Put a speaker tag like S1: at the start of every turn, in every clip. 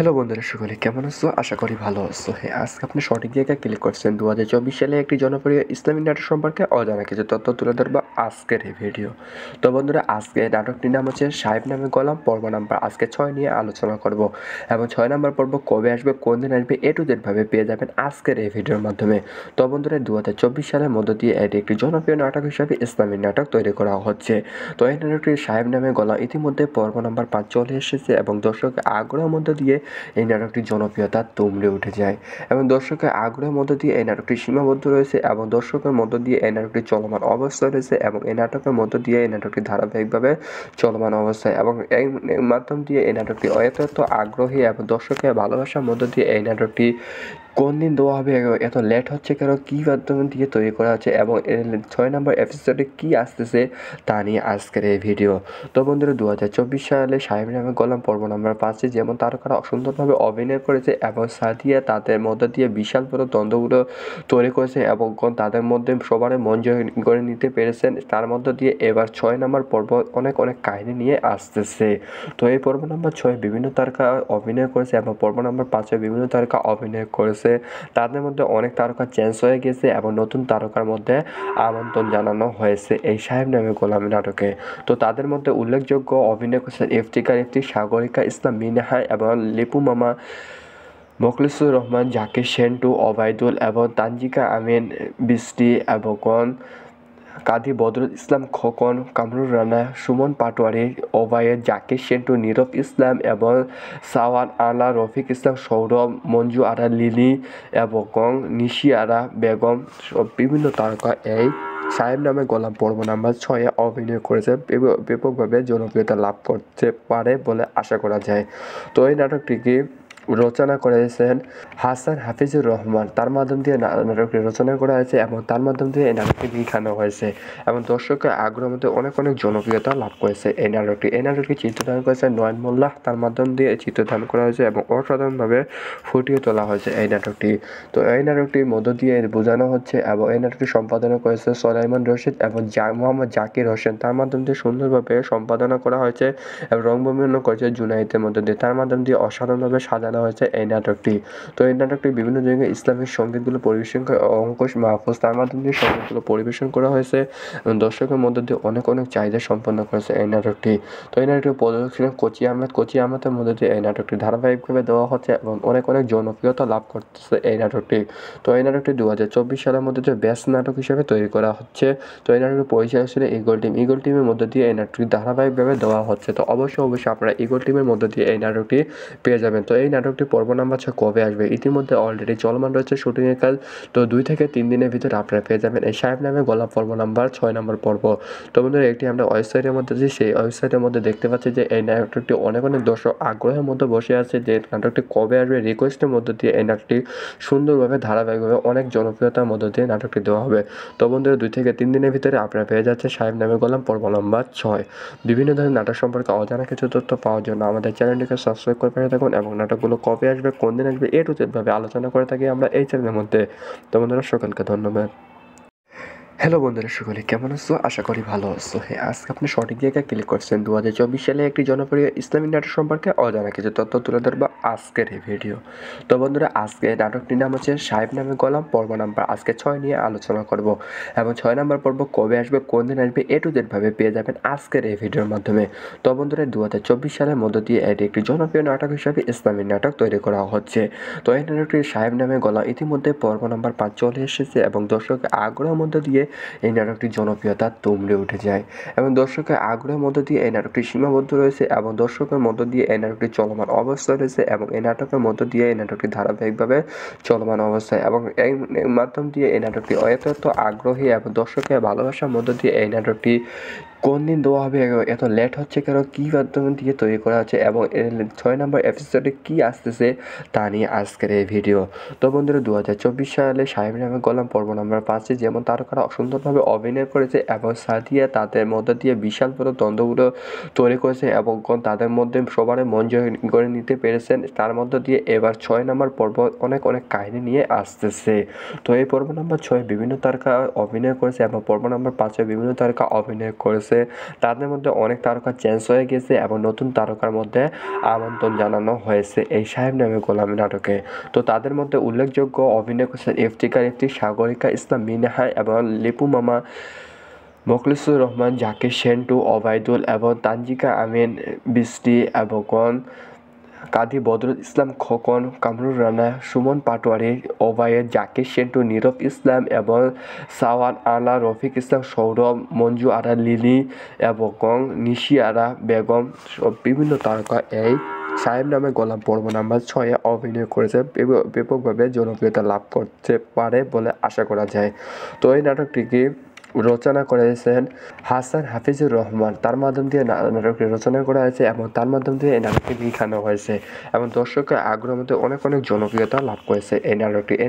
S1: Hello বন্ধুরা, সকলে কেমন আছো? আশা করি ভালো আছো। হ্যাঁ, আজকে আপনি সঠিক জায়গায় ক্লিক করছেন। 2024 সালে একটি জনপ্রিয় ইসলামী নাটক সম্পর্কে অজানা কিছু তথ্য তুলে ধরবো আজকের এই ভিডিও। তো বন্ধুরা, আজকে নাটকটির নাম হচ্ছে সাহেব নামে গোলাম, পর্ব নাম্বার আজকে 6 নিয়ে আলোচনা করব এবং 6 নাম্বার পর্ব কবে আসবে, কোন দিন আসবে, এ টু জেড ভাবে পেয়ে যাবেন আজকের এই ভিডিওর মাধ্যমে। তো বন্ধুরা, 2024 সালের মধ্য দিয়ে এটি একটি জনপ্রিয় নাটক হিসাবে ইসলামী নাটক তৈরি করা হচ্ছে। তো এই নাটকটি সাহেব নামে গোলাম ইতিমধ্যে পর্ব নাম্বার 5 চলে এসেছে এবং দর্শকের আগ্রহের মধ্য দিয়ে এই নাটকটির জনপ্রিয়তা তুমড়ে উঠে যায় এবং দর্শকের আগ্রহের মধ্য দিয়ে এই নাটকটি সীমাবদ্ধ রয়েছে এবং দর্শকের মধ্য দিয়ে এই নাটকটি চলমান অবস্থায় রয়েছে এবং এই নাটকের মধ্য দিয়ে এই নাটকটি ধারাবাহিকভাবে চলমান অবস্থায় এবং এই মাধ্যম দিয়ে এই নাটকটি এত আগ্রহী এবং দর্শকের ভালোবাসার মধ্য দিয়ে এই নাটকটি কোন দিন দেওয়া হবে, এত লেট হচ্ছে কেন, কী মাধ্যম দিয়ে তৈরি করা হচ্ছে এবং 6 নম্বর এপিসোডে কী আসতেছে তা নিয়ে আজকের এই ভিডিও। তো বন্ধুরা, 2024 সালে সাহেব নামে গোলাম পর্ব নাম্বার 5 যেমন তারকারা সুন্দরভাবে অভিনয় করেছে এবং সাদিয়া তাদের মধ্যে দিয়ে বিশাল বড় দ্বন্দ্বগুলো তৈরি করেছে এবং তাদের মধ্যে সবার মন জয় করে নিতে পেরেছেন। তার মধ্য দিয়ে এবার 6 নম্বর পর্ব অনেক কাহিনী নিয়ে আসতেছে। তো এই পর্ব নাম্বার 6 বিভিন্ন তারকা অভিনয় করেছে এবং পর্ব নাম্বার 5 বিভিন্ন তারকা অভিনয় করেছে। তাদের মধ্যে অনেক তারকা চেঞ্জ হয়ে গেছে এবং নতুন তারকার মধ্যে আমন্ত্রণ জানানো হয়েছে এই সাহেব নামে গোলাম নাটকে। তো তাদের মধ্যে উল্লেখযোগ্য অভিনয় করেছেন ইফতিকার ইফতি, সাগরিকা ইসলাম মিনাহা এবং লিপু মামা, মোখলিসুর রহমান, জাকির সেন্টু, ওবায়দুল এবং তানজিকা আমিন বৃষ্টি এবং কাজী বদরুল ইসলাম খোকন, কামরুল রানা, সুমন পাটোয়ারি, ওবায়েদ, জাকির সেন্টু, নীরব ইসলাম এবং সাওয়ান আলা, রফিক ইসলাম, সৌরভ, মঞ্জু আরা, লিলি এবং নিশি আরা বেগম সব বিভিন্ন তারকা এই সাহেব নামে গোলাম পর্ব নাম্বার 6 অভিনয় করেছে, ব্যাপকভাবে জনপ্রিয়তা লাভ করতে পারে বলে আশা করা যায়। তো এই নাটকটিকে রচনা করেছেন হাসান হাফিজুর রহমান। তার মাধ্যম দিয়ে নাটকটি রচনা করা হয়েছে এবং তার মাধ্যম দিয়ে এই নাটকটি লিখানো হয়েছে এবং দর্শকের আগ্রহের মধ্যে অনেক জনপ্রিয়তা লাভ করেছে এই নাটকটি চিত্রধারণ করেছে নয়ন মোল্লা। তার মাধ্যম দিয়ে চিত্রধারণ করা হয়েছে এবং অসাধারণভাবে ফুটিয়ে তোলা হয়েছে এই নাটকটি। তো এই নাটকটির মধ্য দিয়ে বোঝানো হচ্ছে এবং এই নাটকটি সম্পাদনা করেছে সোলাইমান রশিদ এবং মোহাম্মদ জাকির হোসেন। তার মাধ্যম দিয়ে সুন্দরভাবে সম্পাদনা করা হয়েছে এবং রংভূমিকরণ করেছে জুনাইদের মধ্য দিয়ে। তার মাধ্যম দিয়ে অসাধারণভাবে সাজানো হয়েছে এই নাটকটি। তো এই নাটকটি বিভিন্ন জায়গায় ইসলামিক সঙ্গীতগুলো পরিবেশন করে অঙ্কুশ মাহফুজ, তার মাধ্যম দিয়ে সঙ্গীতগুলো পরিবেশন করা হয়েছে এবং দর্শকের মধ্যে দিয়ে অনেক চাহিদা সম্পন্ন করেছে এই নাটকটি। তো এই নাটকটি প্রযোজক ছিলেন কোচি আহমেদের মধ্যে দিয়ে এই নাটকটি ধারাবাহিকভাবে দেওয়া হচ্ছে এবং অনেক জনপ্রিয়তা লাভ করতেছে এই নাটকটি। তো এই নাটকটি 2024 সালের মধ্যে দিয়ে বেস্ট নাটক হিসেবে তৈরি করা হচ্ছে। তো এই নাটকের পরিচালক ছিল ইগল টিমের মধ্যে দিয়ে এই নাটকটি ধারাবাহিকভাবে দেওয়া হচ্ছে। তো অবশ্যই আপনারা ইগল টিমের মধ্যে দিয়ে এই নাটকটি পেয়ে যাবেন। তো এই নাটকটি পর্ব নাম্বার 6 কবে আসবে, ইতিমধ্যে অলরেডি চলমান রয়েছে শুটিংয়ের কাজ। তো 2 থেকে 3 দিনের ভিতরে আপনারা পেয়ে যাবেন এই সাহেব নামে গোলাপ পর্ব নাম্বার 6 নম্বর পর্ব। তো বন্ধুরা, একটি আমরা ওয়েবসাইটের মধ্যে সেই ওয়েবসাইটের মধ্যে দেখতে পাচ্ছি যে এই নাটকটি অনেক দর্শক আগ্রহের মধ্যে বসে আছে যে নাটকটি কবে আসবে। রিকোয়েস্টের মধ্যে দিয়ে এই নাটকটি সুন্দরভাবে ধারাবাহিকভাবে অনেক জনপ্রিয়তার মধ্য দিয়ে নাটকটি দেওয়া হবে। তো বন্ধুরা, 2 থেকে 3 দিনের ভিতরে আপনারা পেয়ে যাচ্ছে সাহেব নামে গোলাম পর্ব নাম্বার 6। বিভিন্ন ধরনের নাটক সম্পর্কে অজানা কিছু তথ্য পাওয়ার জন্য আমাদের চ্যানেলটিকে সাবস্ক্রাইব করে পাঠিয়ে থাকুন এবং নাটকগুলো কবে আসবে, কোন দিন আসবে, এ টু জেড ভাবে আলোচনা করে থাকি আমরা এই চ্যানেলের মধ্যে। তো বন্ধুরা, সকলকে ধন্যবাদ। হ্যালো বন্ধুরা, সকলে কেমন আছো? আশা করি ভালো আছো। হ্যাঁ, আজকে আপনি সঠিক জায়গায় ক্লিক করছেন। 2024 সালে একটি জনপ্রিয় ইসলামী নাটক সম্পর্কে অজানা কিছু তথ্য তুলে ধরবো আজকের এই ভিডিও। তো বন্ধুরা, আজকে নাটকটির নাম হচ্ছে সাহেব নামে গোলাম, পর্ব নাম্বার আজকে 6 নিয়ে আলোচনা করব এবং 6 নম্বর পর্ব কবে আসবে, কোন দিন আসবে, এ টু জেড ভাবে পেয়ে যাবেন আজকের এই ভিডিওর মাধ্যমে। তো বন্ধুরা, 2024 সালের মধ্য দিয়ে এটি একটি জনপ্রিয় নাটক হিসাবে ইসলামী নাটক তৈরি করা হচ্ছে। তো এই নাটকটির সাহেব নামে গোলাম ইতিমধ্যে পর্ব নাম্বার 5 চলে এসেছে এবং দর্শকের আগ্রহের মধ্য দিয়ে এই নাটকটির জনপ্রিয়তা তুঙ্গে উঠে যায় এবং দর্শকের আগ্রহের মধ্য দিয়ে এই নাটকটি সীমাবদ্ধ রয়েছে এবং দর্শকের মধ্য দিয়ে এই নাটকটি চলমান অবস্থায় রয়েছে এবং এই নাটকের মধ্য দিয়ে এই নাটকটি ধারাবাহিকভাবে চলমান অবস্থায় এবং এই মাধ্যম দিয়ে এই নাটকটি এত আগ্রহী এবং দর্শকের ভালোবাসার মধ্য দিয়ে এই নাটকটি কোন দিন দেওয়া হবে, এত লেট হচ্ছে কেন, কী মাধ্যম দিয়ে তৈরি করা হচ্ছে এবং 6 নম্বর এপিসোডে কী আসতেছে তা নিয়ে আজকের এই ভিডিও। তো বন্ধুরা 2024 সালে সাহেব নামে গোলাম পর্ব নম্বর 5-এ যেমন তারকারা সুন্দরভাবে অভিনয় করেছে এবং সাদিয়া তাদের মধ্যে দিয়ে বিশাল বড় দ্বন্দ্বগুলো তৈরি করেছে এবং তাদের মধ্যে সবার মন জয় করে নিতে পেরেছেন, তার মধ্য দিয়ে এবার 6 নম্বর পর্ব অনেক কাহিনী নিয়ে আসতেছে। তো এই পর্ব নম্বর 6 বিভিন্ন তারকা অভিনয় করেছে এবং পর্ব নম্বর 5-এ বিভিন্ন তারকা অভিনয় করেছে, তাদের মধ্যে অনেক তারকা চেঞ্জ হয়ে গেছে এবং নতুন তারকার মধ্যে আমন্ত্রণ জানানো হয়েছে এই সাহেব নামে গোলাম নাটকে। তো তাদের মধ্যে উল্লেখযোগ্য অভিনয় করেছেন ইফতিকার ইফতি, সাগরিকা ইসলাম মিনহা এবং লিপু মামা, মোখলিসুর রহমান, জাকির সেন্টু, ওবায়দুল এবং তানজিকা আমিন বৃষ্টি এবং কাজী বদরুল ইসলাম খোকন, কামরুল রানা, সুমন পাটোয়ারি, ওবায়েদ, জাকির সেন্টু, নীরব ইসলাম এবং সাওয়ান আলা, রফিক ইসলাম, সৌরভ, মঞ্জু আরা লিলি এবং নিশি আরা বেগম বিভিন্ন তারকা এই সাহেব নামে গোলাম পর্ব নাম্বার 6-এ অভিনয় করেছে, ব্যাপকভাবে জনপ্রিয়তা লাভ করতে পারে বলে আশা করা যায়। তো এই নাটকটিকে রচনা করেছেন হাসান হাফিজুর রহমান, তার মাধ্যম দিয়ে নাটকটি রচনা করা হয়েছে এবং তার মাধ্যম দিয়ে এই নাটকটি লিখানো হয়েছে এবং দর্শকের আগ্রহের মধ্যে অনেক জনপ্রিয়তা লাভ করেছে এই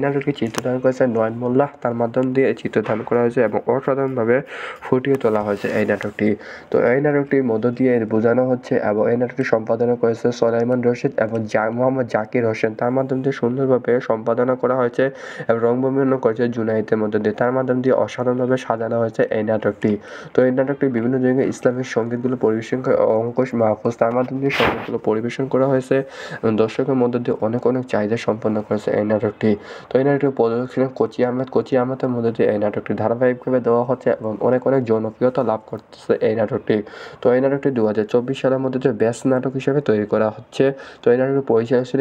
S1: নাটকটি চিত্রধারণ করেছে নয়ন মোল্লা, তার মাধ্যম দিয়ে চিত্রধারণ করা হয়েছে এবং অসাধারণভাবে ফুটিয়ে তোলা হয়েছে এই নাটকটি। তো এই নাটকটির মধ্য দিয়ে বোঝানো হচ্ছে এবং এই নাটকটি সম্পাদনা করেছে সোলাইমান রশিদ এবং মোহাম্মদ জাকির হোসেন, তার মাধ্যম দিয়ে সুন্দরভাবে সম্পাদনা করা হয়েছে এবং রংভূমিকরণ করেছে জুনাইদের মধ্য দিয়ে, তার মাধ্যম দিয়ে অসাধারণভাবে সাজানো হয়েছে এই নাটকটি। তো এই নাটকটি বিভিন্ন জায়গায় ইসলামিক সঙ্গীতগুলো পরিবেশন করে অঙ্কুশ মাহফুজ, তার মাধ্যম দিয়ে সঙ্গীতগুলো পরিবেশন করা হয়েছে এবং দর্শকের মধ্য দিয়ে অনেক চাহিদা সম্পন্ন করেছে এই নাটকটি। তো এই নাটকটি প্রযোজক কোচি আহমেদের মধ্য দিয়ে এই নাটকটি ধারাবাহিকভাবে দেওয়া হচ্ছে এবং অনেক জনপ্রিয়তা লাভ করতেছে এই নাটকটি। তো এই নাটকটি 2024 সালের মধ্যে যে বেস্ট নাটক হিসেবে তৈরি করা হচ্ছে। তো এই নাটকটি পরিচালক ছিল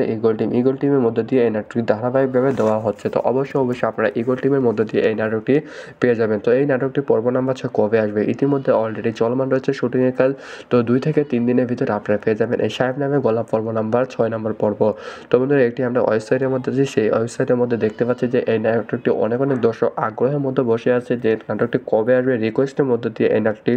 S1: ইগল টিমের মধ্য দিয়ে এই নাটকটি ধারাবাহিকভাবে দেওয়া হচ্ছে। তো অবশ্যই আপনারা ইগল টিমের মধ্য দিয়ে এই নাটকটি পেয়ে যাবেন। তো এই নাটকটি পর্ব নাম্বার 6 কবে আসবে, ইতিমধ্যে অলরেডি চলমান রয়েছে শুটিংয়ের কাজ। তো 2 থেকে 3 দিনের ভিতরে আপনারা পেয়ে যাবেন এই সাহেব নামে গোলাপ পর্ব নাম্বার 6 নম্বর পর্ব। তো বন্ধুরা একটি আমরা ওয়েবসাইটের মধ্যে সেই ওয়েবসাইটের মধ্যে দেখতে পাচ্ছি যে এই নাটকটি অনেক দর্শক আগ্রহের মধ্যে বসে আছে যে নাটকটি কবে আসবে, রিকোয়েস্টের মধ্য দিয়ে এই নাটকটি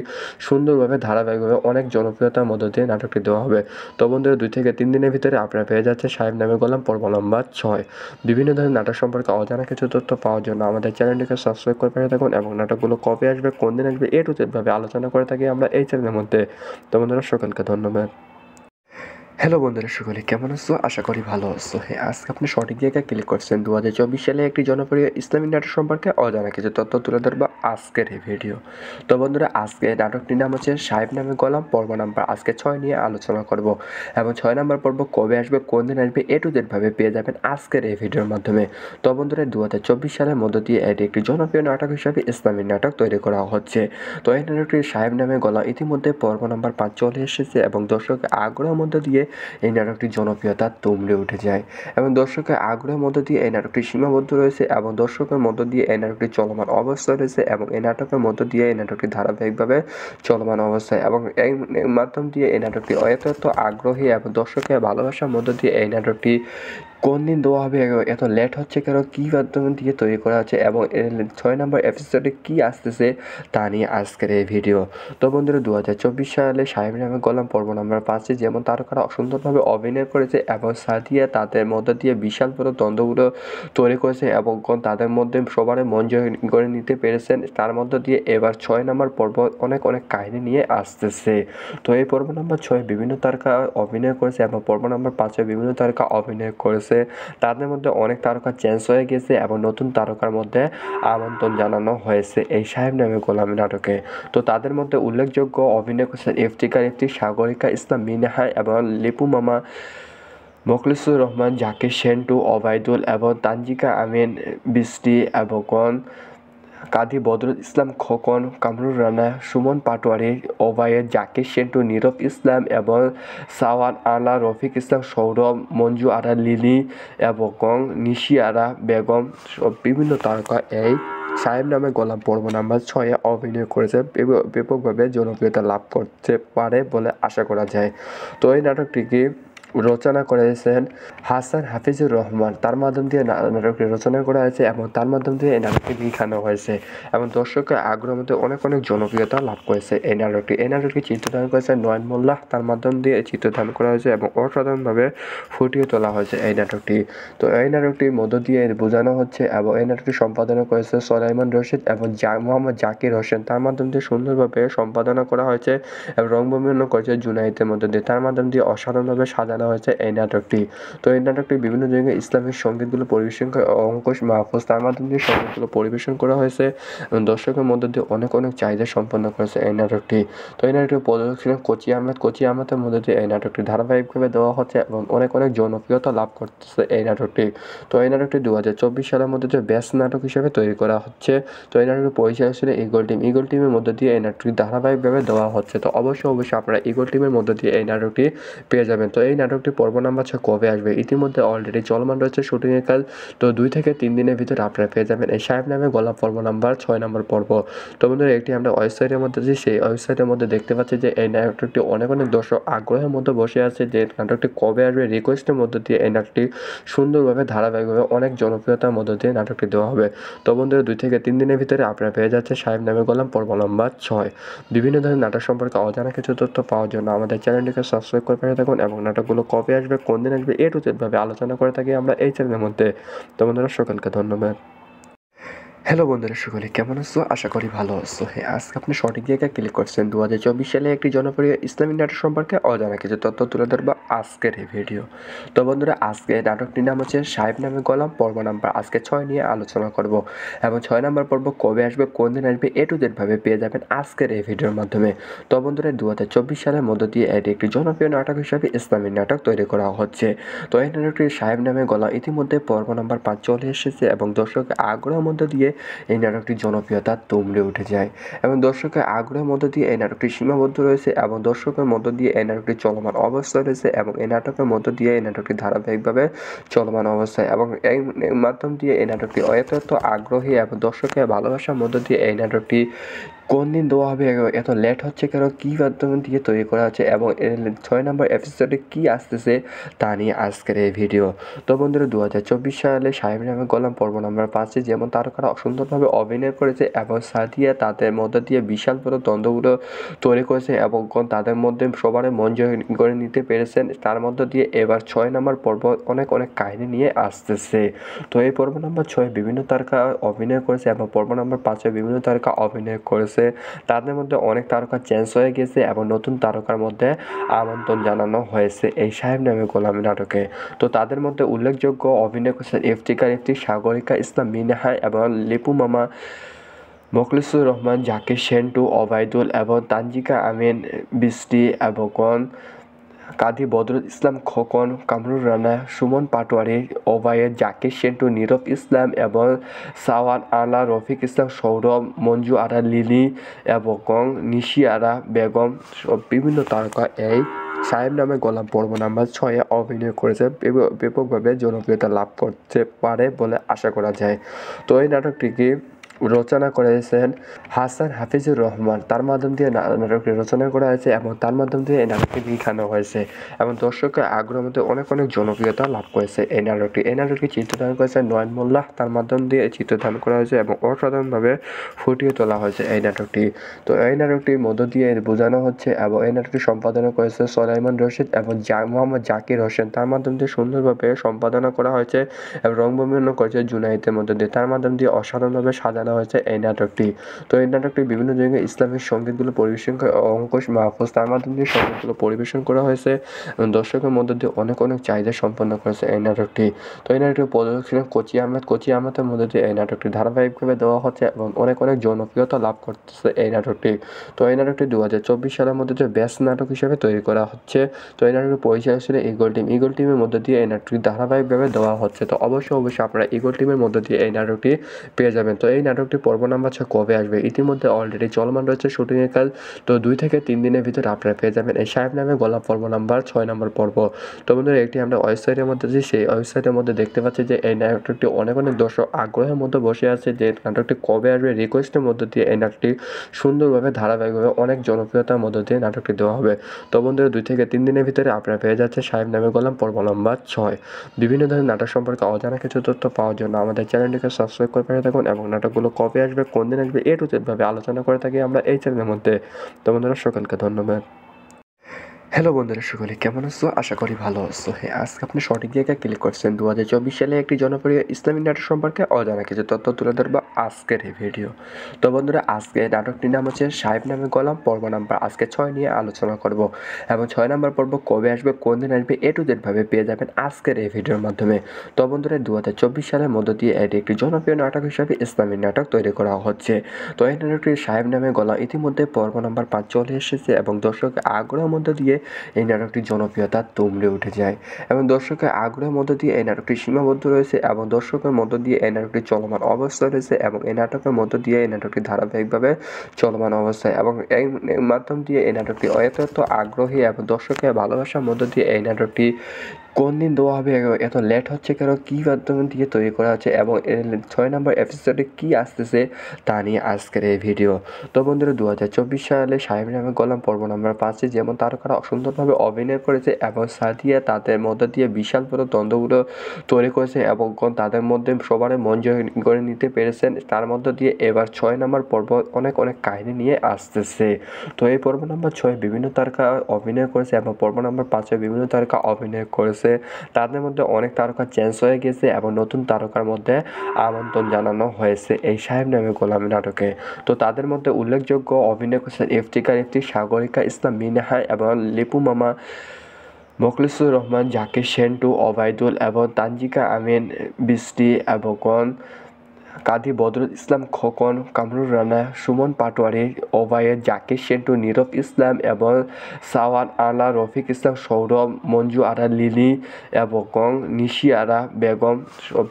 S1: সুন্দরভাবে ধারাবাহিকভাবে অনেক জনপ্রিয়তার মধ্য দিয়ে নাটকটি দেওয়া হবে। তো বন্ধুরা 2 থেকে 3 দিনের ভিতরে আপনারা পেয়ে যাচ্ছে সাহেব নামে গোলাম পর্ব নাম্বার 6। বিভিন্ন ধরনের নাটক সম্পর্কে অজানা কিছু তথ্য পাওয়ার জন্য আমাদের চ্যানেলটিকে সাবস্ক্রাইব করে পাঠিয়ে থাকুন এবং নাটকগুলো কবে আসবে, কোন দিন আসবে, এ টু জেড ভাবে আলোচনা করে থাকি আমরা এই চ্যানেলের মধ্যে। তো বন্ধুরা সকলকে ধন্যবাদ। হ্যালো বন্ধুরা, সকলে কেমন আছো? আশা করি ভালো আছো। হ্যাঁ, আজকে আপনি সঠিক জায়গায় ক্লিক করছেন। 2024 সালে একটি জনপ্রিয় ইসলামিক নাটক সম্পর্কে অজানা কিছু তথ্য তুলে ধরবো আজকের এই ভিডিও। তো বন্ধুরা আজকে নাটকটির নাম হচ্ছে সাহেব নামে গোলাম পর্ব নাম্বার আজকে 6 নিয়ে আলোচনা করব এবং 6 নম্বর পর্ব কবে আসবে, কোন দিন আসবে, এ টু জেড ভাবে পেয়ে যাবেন আজকের এই ভিডিওর মাধ্যমে। তো বন্ধুরা 2024 সালের মধ্য দিয়ে এটি একটি জনপ্রিয় নাটক হিসাবে ইসলামিক নাটক তৈরি করা হচ্ছে। তো এই নাটকটি সাহেব নামে গোলাম ইতিমধ্যে পর্ব নাম্বার 5 চলে এসেছে এবং দর্শকের আগ্রহের মধ্য দিয়ে এই নাটকটির জনপ্রিয়তা তুঙ্গে উঠে যায় এবং দর্শকের আগ্রহের মধ্য দিয়ে এই নাটকটি সীমাবদ্ধ রয়েছে এবং দর্শকের মধ্য দিয়ে এই নাটকটি চলমান অবস্থায় রয়েছে এবং এই নাটকের মধ্য দিয়ে এই নাটকটি ধারাবাহিকভাবে চলমান অবস্থায় এবং এই মাধ্যম দিয়ে এই নাটকটি এত আগ্রহী এবং দর্শকের ভালোবাসার মধ্য দিয়ে এই নাটকটি কোন দিন দেওয়া হবে, এত লেট হচ্ছে কেন, কী মাধ্যম দিয়ে তৈরি করা হচ্ছে এবং 6 নম্বর এপিসোডে কী আসতেছে তা নিয়ে আজকের এই ভিডিও। তো বন্ধুরা 2024 সালে সাহেব নামে গোলাম পর্ব নাম্বার 5-এ যেমন তারকারা সুন্দরভাবে অভিনয় করেছে এবং সাদিয়া তাদের মধ্য দিয়ে বিশাল বড় দ্বন্দ্বগুলো তৈরি করেছে এবং তাদের মধ্যে সবার মন জয় করে নিতে পেরেছেন, তার মধ্য দিয়ে এবার 6 নম্বর পর্ব অনেক কাহিনী নিয়ে আসতেছে। তো এই পর্ব নাম্বার 6 বিভিন্ন তারকা অভিনয় করেছে এবং পর্ব নাম্বার 5-এ বিভিন্ন তারকা অভিনয় করেছে, তাদের মধ্যে অনেক তারকা চেঞ্জ হয়ে গেছে এবং নতুন তারকার মধ্যে আমন্ত্রণ জানানো হয়েছে এই সাহেব নামে গোলাম নাটকে। তো তাদের মধ্যে উল্লেখযোগ্য অভিনয় করেছেন ইফতিকার ইফতি, সাগরিকা ইসলাম মিনহা এবং লিপু মামা, মোখলিসুর রহমান, জাকির সেন্টু, ওবায়দুল এবং তানজিকা আমিন বৃষ্টি এবং কাজী বদরুল ইসলাম খোকন, কামরুল রানা, সুমন পাটোয়ারি, ওবায়েদ, জাকির সেন্টু, নীরব ইসলাম এবং সাওয়ান আলা, রফিক ইসলাম, সৌরভ, মঞ্জু আরা লিলি এবং নিশি আরা বেগম বিভিন্ন তারকা এই সাহেব নামে গোলাম পর্ব নাম্বার 6-এ অভিনয় করেছে ব্যাপকভাবে জনপ্রিয়তা লাভ করতে পারে বলে আশা করা যায়। তো এই নাটকটিকে রচনা করেছেন হাসান হাফিজুর রহমান। তার মাধ্যম দিয়ে নাটকটি রচনা করা হয়েছে এবং তার মাধ্যম দিয়ে এই নাটকটি লিখানো হয়েছে এবং দর্শকের আগ্রহের মধ্যে অনেক জনপ্রিয়তা লাভ করেছে এই নাটকটি চিত্রধারণ করেছে নয়ন মোল্লাহ। তার মাধ্যম দিয়ে চিত্রধারণ করা হয়েছে এবং অসাধারণভাবে ফুটিয়ে তোলা হয়েছে এই নাটকটি। তো এই নাটকটির মধ্য দিয়ে বোঝানো হচ্ছে এবং এই নাটকটি সম্পাদনা করেছে সোলাইমান রশিদ এবং মোহাম্মদ জাকির হোসেন। তার মাধ্যম দিয়ে সুন্দরভাবে সম্পাদনা করা হয়েছে এবং রংভূমিকরণ করেছে জুনায়েদের মধ্য দিয়ে। তার মাধ্যম দিয়ে অসাধারণভাবে সাজানো হয়েছে এই নাটকটি। তো এই নাটকটি বিভিন্ন জায়গায় ইসলামিক সঙ্গীতগুলো পরিবেশন করে অঙ্কুশ মাহফুজ। তার মাধ্যম দিয়ে সঙ্গীতগুলো পরিবেশন করা হয়েছে এবং দর্শকের মধ্য দিয়ে অনেক চাহিদা সম্পন্ন করেছে এই নাটকটি। তো এই নাটকটি প্রযোজক ছিলেন কোচি আহমেদের মধ্য দিয়ে এই নাটকটি ধারাবাহিকভাবে দেওয়া হচ্ছে এবং অনেক জনপ্রিয়তা লাভ করতেছে এই নাটকটি। তো এই নাটকটি 2024 সালের মধ্যে যে বেস্ট নাটক হিসেবে তৈরি করা হচ্ছে। তো এই নাটকটি পরিচালক ছিল ইগল টিমের মধ্য দিয়ে এই নাটকটি ধারাবাহিকভাবে দেওয়া হচ্ছে। তো অবশ্যই আপনারা ইগল টিমের মধ্য দিয়ে এই নাটকটি পেয়ে যাবেন। তো এই নাটকটি পর্ব নাম্বার 6 কবে আসবে? ইতিমধ্যে অলরেডি চলমান রয়েছে শুটিংয়ের কাজ। তো 2 থেকে 3 দিনের ভিতরে আপনারা পেয়ে যাবেন এই সাহেব নামে গোলাম পর্ব নাম্বার 6 নম্বর পর্ব। তো বন্ধুরা একটি আমরা ওয়েবসাইটের মধ্যে যে সেই ওয়েবসাইটের মধ্যে দেখতে পাচ্ছি যে এই নাটকটি অনেক দর্শক আগ্রহের মধ্যে বসে আছে যে নাটকটি কবে আসবে। রিকোয়েস্টের মধ্য দিয়ে এই নাটকটি সুন্দরভাবে ধারাবাহিকভাবে অনেক জনপ্রিয়তার মধ্য দিয়ে নাটকটি দেওয়া হবে। তো বন্ধুরা 2 থেকে 3 দিনের ভিতরে আপনারা পেয়ে যাচ্ছে সাহেব নামে গোলাম পর্ব নাম্বার 6। বিভিন্ন ধরনের নাটক সম্পর্কে অজানা কিছু তথ্য পাওয়ার জন্য আমাদের চ্যানেলটিকে সাবস্ক্রাইব করে পাঠিয়ে থাকুন এবং নাটকগুলো কবে আসবে, কোন দিন আসবে, A to Z ভাবে আলোচনা করে থাকি আমরা এই চ্যানেলের মধ্যে। তো বন্ধুরা সকলকে ধন্যবাদ। হ্যালো বন্ধুরা, সকলে কেমন আছো? আশা করি ভালো আছো। হ্যাঁ, আজকে আপনি সঠিক জায়গায় ক্লিক করছেন। 2024 সালে একটি জনপ্রিয় ইসলামী নাটক সম্পর্কে অজানা কিছু তথ্য তুলে ধরবো আজকের এই ভিডিও। তো বন্ধুরা আজকে নাটকটির নাম হচ্ছে সাহেব নামে গোলাম পর্ব নাম্বার আজকে 6 নিয়ে আলোচনা করব এবং 6 নম্বর পর্ব কবে আসবে, কোন দিন আসবে, A to Z ভাবে পেয়ে যাবেন আজকের এই ভিডিওর মাধ্যমে। তো বন্ধুরা 2024 সালের মধ্য দিয়ে এটি একটি জনপ্রিয় নাটক হিসাবে ইসলামী নাটক তৈরি করা হচ্ছে। তো এই নাটকটির সাহেব নামে গোলাম ইতিমধ্যে পর্ব নাম্বার 5 চলে এসেছে এবং দর্শকের আগ্রহের মধ্য দিয়ে এই নাটকটির জনপ্রিয়তা তুমড়ে উঠে যায় এবং দর্শকের আগ্রহের মধ্য দিয়ে এই নাটকটি সীমাবদ্ধ রয়েছে এবং দর্শকের মধ্য দিয়ে এই নাটকটি চলমান অবস্থায় রয়েছে এবং এই নাটকের মধ্য দিয়ে এই নাটকটি ধারাবাহিকভাবে চলমান অবস্থায় এবং এই মাধ্যম দিয়ে এই নাটকটি এত আগ্রহী এবং দর্শকের ভালোবাসার মধ্য দিয়ে এই নাটকটি কোন দিন দেওয়া হবে, এত লেট হচ্ছে কেন, কী মাধ্যম দিয়ে তৈরি করা হচ্ছে এবং 6 নম্বর এপিসোডে কী আসতেছে তা নিয়ে আজকের এই ভিডিও। তো বন্ধুরা 2024 সালে সাহেব নামে গোলাম পর্ব নাম্বার 5 যেমন তারকারা সুন্দরভাবে অভিনয় করেছে এবং সাদিয়া তাদের মধ্যে দিয়ে বিশাল বড় দ্বন্দ্বগুলো তৈরি করেছে এবং তাদের মধ্যে সবার মন জয় করে নিতে পেরেছেন। তার মধ্য দিয়ে এবার 6 নম্বর পর্ব অনেক কাহিনী নিয়ে আসতেছে। তো এই পর্ব নাম্বার 6 বিভিন্ন তারকা অভিনয় করেছে এবং পর্ব নাম্বার 5 বিভিন্ন তারকা অভিনয় করেছে। তাদের মধ্যে অনেক তারকা চেঞ্জ হয়ে গেছে এবং নতুন তারকার মধ্যে আমন্ত্রণ জানানো হয়েছে এই সাহেব নামে গোলাম নাটকে। তো তাদের মধ্যে উল্লেখযোগ্য অভিনয় করেছেন ইফতিকার, সাগরিকা ইসলাম মিনাহা এবং লিপু মামা, মোখলিসুর রহমান, জাকির সেন্টু, ওবায়দুল এবং তানজিকা আমিন বৃষ্টি এবং কাজী বদরুল ইসলাম খোকন, কামরুল রানা, সুমন পাটোয়ারি, ওবায়েদ, জাকির সেন্টু, নীরব ইসলাম এবং সাওয়ান আলা, রফিক ইসলাম, সৌরভ, মঞ্জু আরা, লিলি এবং নিশি আরা বেগম সব বিভিন্ন তারকা এই সাহেব নামে গোলাম পর্ব নাম্বার 6-এ অভিনয় করেছে ব্যাপকভাবে জনপ্রিয়তা লাভ করতে পারে বলে আশা করা যায়। তো এই নাটকটিকে রচনা করেছেন হাসান হাফিজুর রহমান। তার মাধ্যম দিয়ে নাটকটি রচনা করা হয়েছে এবং তার মাধ্যম দিয়ে এই নাটকটি লিখানো হয়েছে এবং দর্শকের আগ্রহের মধ্যে অনেক জনপ্রিয়তা লাভ করেছে এই নাটকটি চিত্রধারণ করেছে নয়ন মোল্লাহ। তার মাধ্যম দিয়ে চিত্রধারণ করা হয়েছে এবং অসাধারণভাবে ফুটিয়ে তোলা হয়েছে এই নাটকটি। তো এই নাটকটির মধ্য দিয়ে বোঝানো হচ্ছে এবং এই নাটকটি সম্পাদনা করেছে সোলাইমান রশিদ এবং মোহাম্মদ জাকির হোসেন। তার মাধ্যম দিয়ে সুন্দরভাবে সম্পাদনা করা হয়েছে এবং রংভূমিকরণ করেছে জুনায়েদের মধ্য দিয়ে। তার মাধ্যম দিয়ে অসাধারণভাবে সাজানো হয়েছে এই নাটকটি। তো এই নাটকটি বিভিন্ন জায়গায় ইসলামিক সঙ্গীতগুলো পরিবেশন করে অঙ্কুশ মাহফুজ। তার মাধ্যম দিয়ে সঙ্গীতগুলো পরিবেশন করা হয়েছে এবং দর্শকের মধ্য দিয়ে অনেক চাহিদা সম্পন্ন করেছে এই নাটকটি। তো এই নাটকটির প্রযোজক ছিলেন কোচি আহমেদের মধ্য দিয়ে এই নাটকটি ধারাবাহিকভাবে দেওয়া হচ্ছে এবং অনেক জনপ্রিয়তা লাভ করতেছে এই নাটকটি। তো এই নাটকটি 2024 সালের মধ্যে যে বেস্ট নাটক হিসেবে তৈরি করা হচ্ছে। তো এই নাটকটি পরিচালক ছিল ইগল টিমের মধ্য দিয়ে এই নাটকটি ধারাবাহিকভাবে দেওয়া হচ্ছে। তো অবশ্যই আপনারা ইগল টিমের মধ্য দিয়ে এই নাটকটি পেয়ে যাবেন। তো এই নাটক নাটকটি পর্ব নাম্বার 6 কবে আসবে? ইতিমধ্যে অলরেডি চলমান রয়েছে শুটিংয়ের কাজ। তো 2 থেকে 3 দিনের ভিতরে আপনারা পেয়ে যাবেন এই সাহেব নামে গোলাপ পর্ব নাম্বার 6 নম্বর পর্ব। তো বন্ধুরা এটি আমরা ওয়েবসাইটের মধ্যে যে সেই ওয়েবসাইটের মধ্যে দেখতে পাচ্ছি যে এই নাটকটি অনেক দর্শক আগ্রহের মধ্যে বসে আছে যে নাটকটি কবে আসবে, রিকোয়েস্টের মধ্য দিয়ে এই নাটকটি সুন্দরভাবে ধারাবাহিকভাবে অনেক জনপ্রিয়তার মধ্য দিয়ে নাটকটি দেওয়া হবে। তো বন্ধুরা 2 থেকে 3 দিনের ভিতরে আপনারা পেয়ে যাচ্ছে সাহেব নামে গোলাম পর্ব নাম্বার 6। বিভিন্ন ধরনের নাটক সম্পর্কে অজানা কিছু তথ্য পাওয়ার জন্য আমাদের চ্যানেলটিকে সাবস্ক্রাইব করে পাঠিয়ে থাকুন এবং নাটকগুলো কবে আসবে, কোন দিন আসবে, এ টু জেড ভাবে আলোচনা করে থাকি আমরা এই চ্যানেলের মধ্যে। তো বন্ধুরা সকলকে ধন্যবাদ। হ্যালো বন্ধুরা, সকলে কেমন আছো? আশা করি ভালো আছো। হ্যাঁ, আজকে আপনি সঠিক জায়গায় ক্লিক করছেন। 2024 সালে একটি জনপ্রিয় ইসলামিক নাটক সম্পর্কে অজানা কিছু তথ্য তুলে ধরবো আজকের এই ভিডিও। তো বন্ধুরা আজকে নাটকটির নাম হচ্ছে সাহেব নামে গোলাম পর্ব নাম্বার আজকে 6 নিয়ে আলোচনা করব এবং 6 নম্বর পর্ব কবে আসবে, কোন দিন আসবে, এ টু জেড ভাবে পেয়ে যাবেন আজকের এই ভিডিওর মাধ্যমে। তো বন্ধুরা 2024 সালের মধ্য দিয়ে এটি একটি জনপ্রিয় নাটক হিসাবে ইসলামিক নাটক তৈরি করা হচ্ছে। তো এই নাটকটির সাহেব নামে গোলাম ইতিমধ্যে পর্ব নাম্বার 5 চলে এসেছে এবং দর্শকের আগ্রহের মধ্য দিয়ে এই নাটকটির জনপ্রিয়তা তুমড়ে উঠে যায় এবং দর্শকের আগ্রহের মধ্য দিয়ে এই নাটকটি সীমাবদ্ধ রয়েছে এবং দর্শকের মধ্য দিয়ে এই নাটকটি চলমান অবস্থায় রয়েছে এবং এই নাটকের মধ্য দিয়ে এই নাটকটি ধারাবাহিকভাবে চলমান অবস্থায় এবং এই মাধ্যম দিয়ে এই নাটকটি এত আগ্রহী এবং দর্শকের ভালোবাসার মধ্য দিয়ে এই নাটকটি কোন দিন দেওয়া হবে, এত লেট হচ্ছে কেন, কী মাধ্যম দিয়ে তৈরি করা হচ্ছে এবং 6 নম্বর এপিসোডে কী আসতেছে তা নিয়ে আজকের এই ভিডিও। তো বন্ধুরা 2024 সালে সাহেব নামে গোলাম পর্ব নাম্বার 5 যেমন তারকারা সুন্দরভাবে অভিনয় করেছে এবং সাদিয়া তাদের মধ্যে দিয়ে বিশাল বড় দ্বন্দ্বগুলো তৈরি করেছে এবং তাদের মধ্যে সবার মন জয় করে নিতে পেরেছেন, তার মধ্য দিয়ে এবার 6 নম্বর পর্ব অনেক কাহিনী নিয়ে আসতেছে। তো এই পর্ব নাম্বার 6 বিভিন্ন তারকা অভিনয় করেছে এবং পর্ব নাম্বার 5 বিভিন্ন তারকা অভিনয় করেছে। তাদের মধ্যে অনেক তারকা চেঞ্জ হয়ে গেছে এবং নতুন তারকার মধ্যে আমন্ত্রণ জানানো হয়েছে এই সাহেব নামে গোলাম নাটকে। তো তাদের মধ্যে উল্লেখযোগ্য অভিনয় করেছেন ইফতিকার ইফতি, সাগরিকা ইসলাম মিনহা এবং লিপু মামা, মোখলিসুর রহমান, জাকির সেন্টু, ওবায়দুল এবং তানজিকা আমিন বৃষ্টি এবং কাজী বদরুল ইসলাম খোকন, কামরুল রানা, সুমন পাটোয়ারি, ওবায়েদ, জাকির সেন্টু, নীরব ইসলাম এবং সাওয়ান আলা, রফিক ইসলাম, সৌরভ, মঞ্জু আরা লিলি এবং নিশি আরা বেগম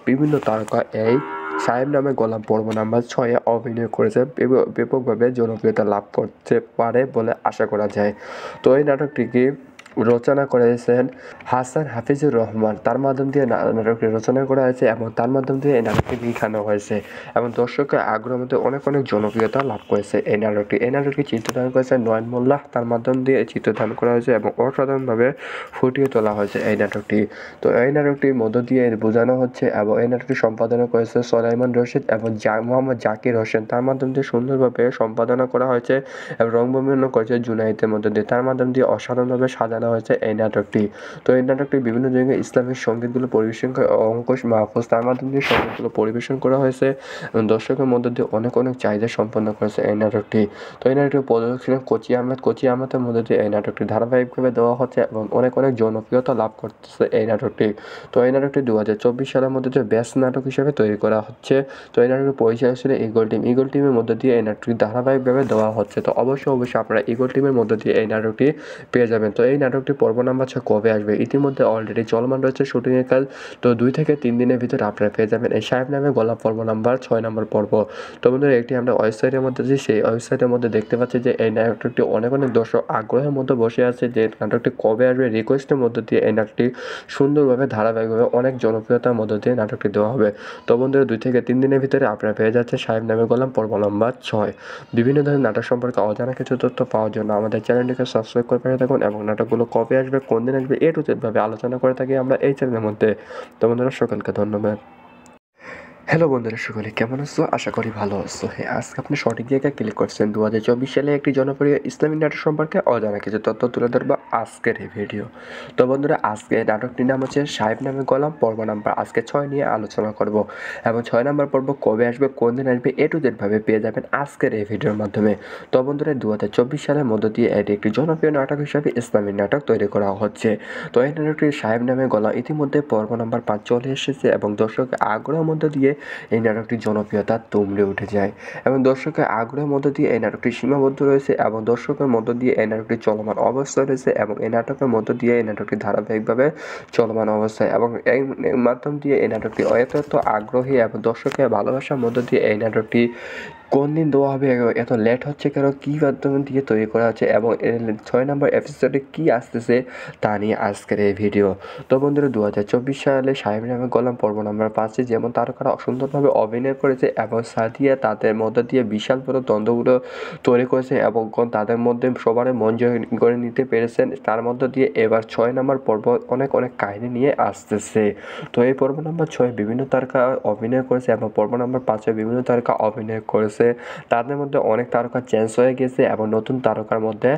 S1: বিভিন্ন তারকা এই সাহেব নামে গোলাম পর্ব নাম্বার 6 অভিনয় করেছে, ব্যাপকভাবে জনপ্রিয়তা লাভ করতে পারে বলে আশা করা যায়। তো এই নাটকটিকে রচনা করেছেন হাসান হাফিজুর রহমান, তার মাধ্যম দিয়ে নাটকটি রচনা করা হয়েছে এবং তার মাধ্যম দিয়ে এই নাটকটি লিখানো হয়েছে এবং দর্শকের আগ্রহের মধ্যে অনেক জনপ্রিয়তা লাভ করেছে এই নাটকটি চিত্রধারণ করেছে নয়ন মোল্লাহ, তার মাধ্যম দিয়ে চিত্রধারণ করা হয়েছে এবং অসাধারণভাবে ফুটিয়ে তোলা হয়েছে এই নাটকটি। তো এই নাটকটির মধ্য দিয়ে বোঝানো হচ্ছে এবং এই নাটকটি সম্পাদনা করেছে সোলাইমান রশিদ এবং মোহাম্মদ জাকির হোসেন, তার মাধ্যম দিয়ে সুন্দরভাবে সম্পাদনা করা হয়েছে এবং রংভূমিকরণ করেছে জুনাইদের মধ্য দিয়ে, তার মাধ্যম দিয়ে অসাধারণভাবে সাজানো হয়েছে এই নাটকটি। তো এই নাটকটি বিভিন্ন জায়গায় ইসলামিক সঙ্গীতগুলো পরিবেশন করে অঙ্কুশ মাহফুজ, তার মাধ্যম দিয়ে সঙ্গীতগুলো পরিবেশন করা হয়েছে এবং দর্শকের মধ্য দিয়ে অনেক চাহিদা সম্পন্ন করেছে এই নাটকটি। তো এই নাটকটি প্রযোজক কোচি আহমেদের মধ্য দিয়ে এই নাটকটি ধারাবাহিকভাবে দেওয়া হচ্ছে এবং অনেক জনপ্রিয়তা লাভ করতেছে এই নাটকটি। তো এই নাটকটি 2024 সালের মধ্যে যে বেস্ট নাটক হিসেবে তৈরি করা হচ্ছে। তো এই নাটকটি পরিচালক ছিল ইগল টিমের মধ্য দিয়ে এই নাটকটি ধারাবাহিকভাবে দেওয়া হচ্ছে। তো অবশ্যই আপনারা ইগল টিমের মধ্য দিয়ে এই নাটকটি পেয়ে যাবেন। তো এই নাটকটি পর্ব নাম্বার 6 কবে আসবে? ইতিমধ্যে অলরেডি চলমান রয়েছে শুটিংয়ের কাজ। তো 2 থেকে 3 দিনের ভিতরে আপনারা পেয়ে যাবেন এই সাহেব নামে গোলাপ পর্ব নাম্বার 6 নম্বর পর্ব। তো বন্ধুরা একটি আমরা ওয়েবসাইটের মধ্যে যে সেই ওয়েবসাইটের মধ্যে দেখতে পাচ্ছি যে এই নাটকটি অনেক দর্শক আগ্রহের মধ্যে বসে আছে যে নাটকটি কবে আসবে, রিকোয়েস্টের মধ্য দিয়ে এই নাটকটি সুন্দরভাবে ধারাবাহিকভাবে অনেক জনপ্রিয়তার মধ্য দিয়ে নাটকটি দেওয়া হবে। তো বন্ধুরা 2 থেকে 3 দিনের ভিতরে আপনারা পেয়ে যাচ্ছে সাহেব নামে গোলাম পর্ব নাম্বার 6। বিভিন্ন ধরনের নাটক সম্পর্কে অজানা কিছু তথ্য পাওয়ার জন্য আমাদের চ্যানেলটিকে সাবস্ক্রাইব করে পাঠিয়ে থাকুন এবং নাটকগুলো কবে আসবে, কোন দিন আসবে, এ টু জেড ভাবে আলোচনা করে থাকি আমরা এই চ্যানেলের মধ্যে। তো বন্ধুরা সকলকে ধন্যবাদ। হ্যালো বন্ধুরা, সকলে কেমন আছো? আশা করি ভালো আছো। হ্যাঁ, আজকে আপনি সঠিক জায়গায় ক্লিক করছেন। 2024 সালে একটি জনপ্রিয় ইসলামিক নাটক সম্পর্কে অজানা কিছু তথ্য তুলে ধরবো আজকের এই ভিডিও। তো বন্ধুরা আজকে নাটকটির নাম হচ্ছে সাহেব নামে গোলাম পর্ব নাম্বার আজকে 6 নিয়ে আলোচনা করব এবং 6 নম্বর পর্ব কবে আসবে, কোন দিন আসবে, এ টু জেড ভাবে পেয়ে যাবেন আজকের এই ভিডিওর মাধ্যমে। তো বন্ধুরা 2024 সালের মধ্য দিয়ে এটি একটি জনপ্রিয় নাটক হিসাবে ইসলামিক নাটক তৈরি করা হচ্ছে। তো এই নাটকটির সাহেব নামে গোলাম ইতিমধ্যে পর্ব নাম্বার 5 চলে এসেছে এবং দর্শকের আগ্রহের মধ্য দিয়ে দিয়ে এই নাটকটির জনপ্রিয়তা তুঙ্গে উঠে যায় এবং দর্শকের আগ্রহের মধ্য দিয়ে এই নাটকটি সীমাবদ্ধ রয়েছে এবং দর্শকের মধ্য দিয়ে এই নাটকটি চলমান অবস্থায় রয়েছে এবং এই নাটকের মধ্য দিয়ে এই নাটকটি ধারাবাহিকভাবে চলমান অবস্থায় এবং এই মাধ্যম দিয়ে এই নাটকটি এত আগ্রহী এবং দর্শকের ভালোবাসার মধ্য দিয়ে এই নাটকটি কোন দিন দেওয়া হবে, এত লেট হচ্ছে কেন, কী মাধ্যম দিয়ে তৈরি করা হচ্ছে এবং 6 নম্বর এপিসোডে কী আসতেছে তা নিয়ে আজকের এই ভিডিও। তো বন্ধুরা 2024 সালে সাহেব নামে গোলাম পর্ব নম্বর 5 যেমন তারকারা সুন্দরভাবে অভিনয় করেছে এবং সাদিয়া তাদের মধ্যে দিয়ে বিশাল বড় দ্বন্দ্বগুলো তৈরি করেছে এবং তাদের মধ্যে সবার মন জয় করে নিতে পেরেছেন, তার মধ্য দিয়ে এবার 6 নম্বর পর্ব অনেক কাহিনী নিয়ে আসতেছে। তো এই পর্ব নম্বর 6 বিভিন্ন তারকা অভিনয় করেছে এবং পর্ব নম্বর 5 বিভিন্ন তারকা অভিনয় করেছে, তাদের মধ্যে অনেক তারকা চেঞ্জ হয়ে গেছে এবং নতুন তারকার মধ্যে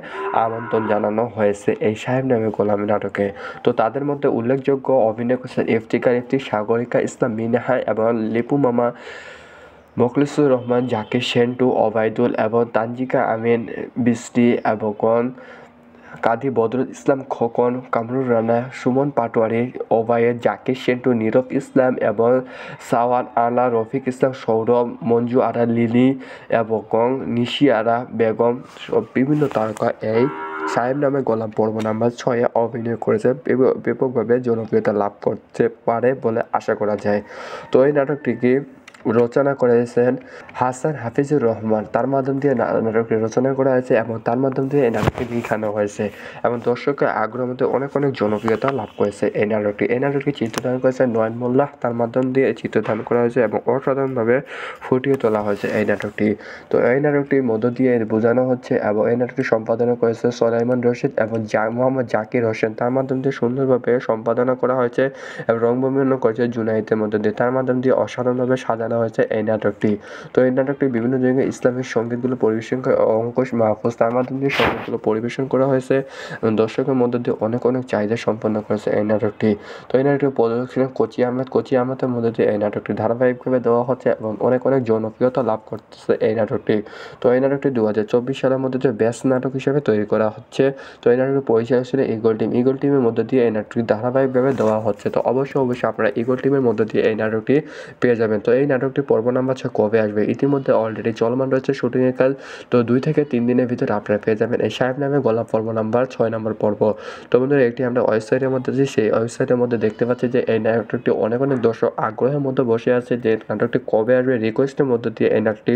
S1: আমন্ত্রণ জানানো হয়েছে এই সাহেব নামে গোলামি নাটকে। তো তাদের মধ্যে উল্লেখযোগ্য অভিনয় করেছেন ইফতিকার ইফতি, সাগরিকা ইসলাম মিনাহা এবং লিপু মামা, মোখলিসুর রহমান, জাকির সেন্টু, ওবায়দুল এবং তানজিকা আমিন বৃষ্টি এবং কাজী বদরুল ইসলাম খোকন, কামরুল রানা, সুমন পাটোয়ারি, ওবায়েদ, জাকির সেন্টু, নীরব ইসলাম এবং সাওয়ান আলা, রফিক ইসলাম, সৌরভ, মঞ্জু আরা, লিলি এবং নিশি আরা বেগম বিভিন্ন তারকা এই সাহেব নামে গোলাম পর্ব নাম্বার 6 অভিনয় করেছে, ব্যাপকভাবে জনপ্রিয়তা লাভ করতে পারে বলে আশা করা যায়। তো এই নাটকটিকে রচনা করেছেন হাসান হাফিজুর রহমান, তার মাধ্যম দিয়ে নাটকটি রচনা করা হয়েছে এবং তার মাধ্যম দিয়ে এই নাটকটি দেখানো হয়েছে এবং দর্শকের আগ্রহের মধ্যে অনেক জনপ্রিয়তা লাভ করেছে এই নাটকটি চিত্রধারণ করেছে নয়ন মোল্লা, তার মাধ্যম দিয়ে চিত্রধারণ করা হয়েছে এবং অসাধারণভাবে ফুটিয়ে তোলা হয়েছে এই নাটকটি। তো এই নাটকটির মধ্য দিয়ে বোঝানো হচ্ছে এবং এই নাটকটি সম্পাদনা করেছে সোলাইমান রশিদ এবং মোহাম্মদ জাকির হোসেন, তার মাধ্যম দিয়ে সুন্দরভাবে সম্পাদনা করা হয়েছে এবং রংভূমিকরণ করেছে জুনাইদের মধ্য দিয়ে, তার মাধ্যম দিয়ে অসাধারণভাবে সাজানো হয়েছে এই নাটকটি। তো এই নাটকটি বিভিন্ন জায়গায় ইসলামিক সঙ্গীতগুলো পরিবেশন করে অঙ্কুশ মাহফুজ, তার মাধ্যম দিয়ে সঙ্গীতগুলো পরিবেশন করা হয়েছে এবং দর্শকের মধ্য দিয়ে অনেক চাহিদা সম্পন্ন করেছে এই নাটকটি। তো এই নাটকটি প্রযোজক ছিলেন কোচি আহমেদের মধ্য দিয়ে এই নাটকটি ধারাবাহিকভাবে দেওয়া হচ্ছে এবং অনেক জনপ্রিয়তা লাভ করতেছে এই নাটকটি। তো এই নাটকটি 2024 সালের মধ্যে যে বেস্ট নাটক হিসেবে তৈরি করা হচ্ছে। তো এই নাটকটি পরিচালক ছিল ইগল টিমের মধ্য দিয়ে এই নাটকটি ধারাবাহিকভাবে দেওয়া হচ্ছে। তো অবশ্যই আপনারা ইগল টিমের মধ্য দিয়ে এই নাটকটি পেয়ে যাবেন। তো এই নাটকটি পর্ব নাম্বার 6 কবে আসবে, ইতিমধ্যে অলরেডি চলমান রয়েছে শুটিংয়ের কাজ। তো 2 থেকে 3 দিনের ভিতরে আপনারা পেয়ে যাবেন এই সাহেব নামে গোলাপ পর্ব নাম্বার 6 নম্বর পর্ব। তো বন্ধুরা একটি আমরা ওয়েবসাইটের মধ্যে যে সেই ওয়েবসাইটের মধ্যে দেখতে পাচ্ছি যে এই নাটকটি অনেক দর্শক আগ্রহের মধ্যে বসে আছে যে নাটকটি কবে আসবে, রিকোয়েস্টের মধ্য দিয়ে এই নাটকটি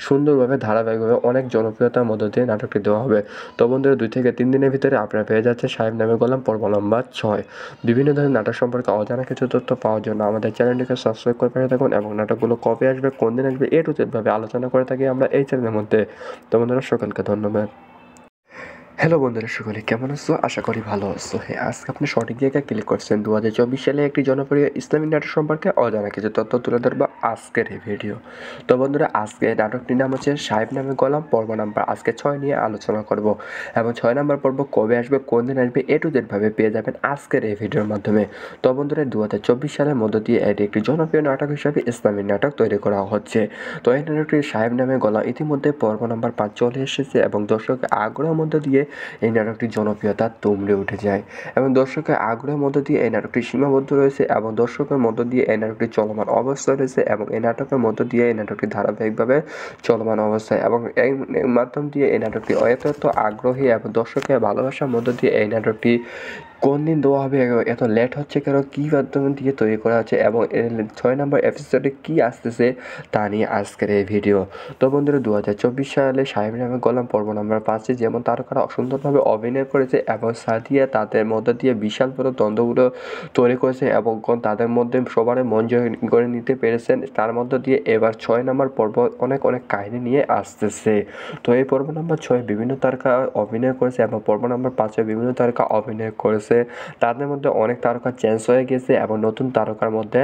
S1: সুন্দরভাবে ধারাবাহিকভাবে অনেক জনপ্রিয়তার মধ্য দিয়ে নাটকটি দেওয়া হবে। তো বন্ধুরা 2 থেকে 3 দিনের ভিতরে আপনারা পেয়ে যাচ্ছে সাহেব নামে গোলাম পর্ব নাম্বার 6। বিভিন্ন ধরনের নাটক সম্পর্কে অজানা কিছু তথ্য পাওয়ার জন্য আমাদের চ্যানেলটিকে সাবস্ক্রাইব করে পাঠিয়ে থাকুন এবং নাটকগুলো কবে আসবে, কোন দিন আসবে, এ টু জেড ভাবে আলোচনা করে থাকি আমরা এই চ্যানেলের মধ্যে। তো বন্ধুরা সকলকে ধন্যবাদ। হ্যালো বন্ধুরা, সকলে কেমন আছো? আশা করি ভালো আছো। হ্যাঁ, আজকে আপনি সঠিক জায়গায় ক্লিক করছেন। 2024 সালে একটি জনপ্রিয় ইসলামিক নাটক সম্পর্কে অজানা কিছু তথ্য তুলে ধরবো আজকের এই ভিডিও। তো বন্ধুরা আজকে নাটকটির নাম হচ্ছে সাহেব নামে গোলাম পর্ব নাম্বার আজকে 6 নিয়ে আলোচনা করব এবং 6 নম্বর পর্ব কবে আসবে, কোন দিন আসবে, এ টু জেড ভাবে পেয়ে যাবেন আজকের এই ভিডিওর মাধ্যমে। তো বন্ধুরা 2024 সালের মধ্য দিয়ে এটি একটি জনপ্রিয় নাটক হিসাবে ইসলামিক নাটক তৈরি করা হচ্ছে। তো এই নাটকটি সাহেব নামে গোলাম ইতিমধ্যে পর্ব নাম্বার 5 চলে এসেছে এবং দর্শকের আগ্রহের মধ্য দিয়ে এই নাটকটির জনপ্রিয়তা তুঙ্গে উঠে যায় এবং দর্শকের আগ্রহের মধ্য দিয়ে এই নাটকটি সীমাবদ্ধ রয়েছে এবং দর্শকের মধ্য দিয়ে এই নাটকটি চলমান অবস্থায় রয়েছে এবং এই নাটকের মধ্য দিয়ে এই নাটকটি ধারাবাহিকভাবে চলমান অবস্থায় এবং এই মাধ্যম দিয়ে এই নাটকটি এত আগ্রহী এবং দর্শকের ভালোবাসার মধ্য দিয়ে এই নাটকটি কোন দিন দেওয়া হবে, এত লেট হচ্ছে কেন, কী মাধ্যম দিয়ে তৈরি করা হচ্ছে এবং 6 নম্বর এপিসোডে কী আসতেছে তা নিয়ে আজকের এই ভিডিও। তো বন্ধুরা 2024 সালে সাহেব নামে গোলাম পর্ব নাম্বার 5 যেমন তারকারা সুন্দরভাবে অভিনয় করেছে এবং সাদিয়া তাদের মধ্য দিয়ে বিশাল বড় দ্বন্দ্বগুলো তৈরি করেছে এবং তাদের মধ্যে সবার মন জয় করে নিতে পেরেছেন, তার মধ্য দিয়ে এবার 6 নম্বর পর্ব অনেক কাহিনী নিয়ে আসতেছে। তো এই পর্ব নাম্বার 6 বিভিন্ন তারকা অভিনয় করেছে এবং পর্ব নাম্বার 5 বিভিন্ন তারকা অভিনয় করেছে, তাদের মধ্যে অনেক তারকা চেঞ্জ হয়ে গেছে এবং নতুন তারকার মধ্যে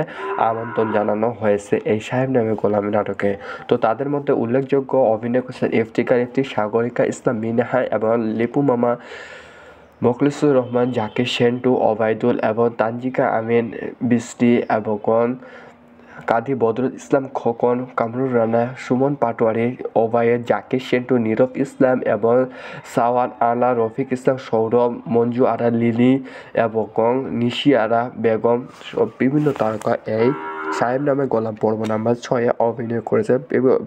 S1: আমন্ত্রণ জানানো হয়েছে এই সাহেব নামে গোলামি নাটকে। তো তাদের মধ্যে উল্লেখযোগ্য অভিনয় করেছেন ইফতিকার ইফতি, সাগরিকা ইসলাম মিনাহা এবং লিপু মামা, মোখলিসুর রহমান, জাকির সেন্টু, ওবায়দুল এবং তানজিকা আমিন বৃষ্টি এবং কাজী বদরুল ইসলাম খোকন, কামরুল রানা, সুমন পাটোয়ারি, ওবায়েদ, জাকির সেন্টু, নীরব ইসলাম এবং সাওয়ান আলা, রফিক ইসলাম, সৌরভ, মঞ্জু আরা, লিলি এবং নিশি আরা বেগম বিভিন্ন তারকা এই সাহেব নামে গোলাম পর্ব নাম্বার 6-এ অভিনয় করেছে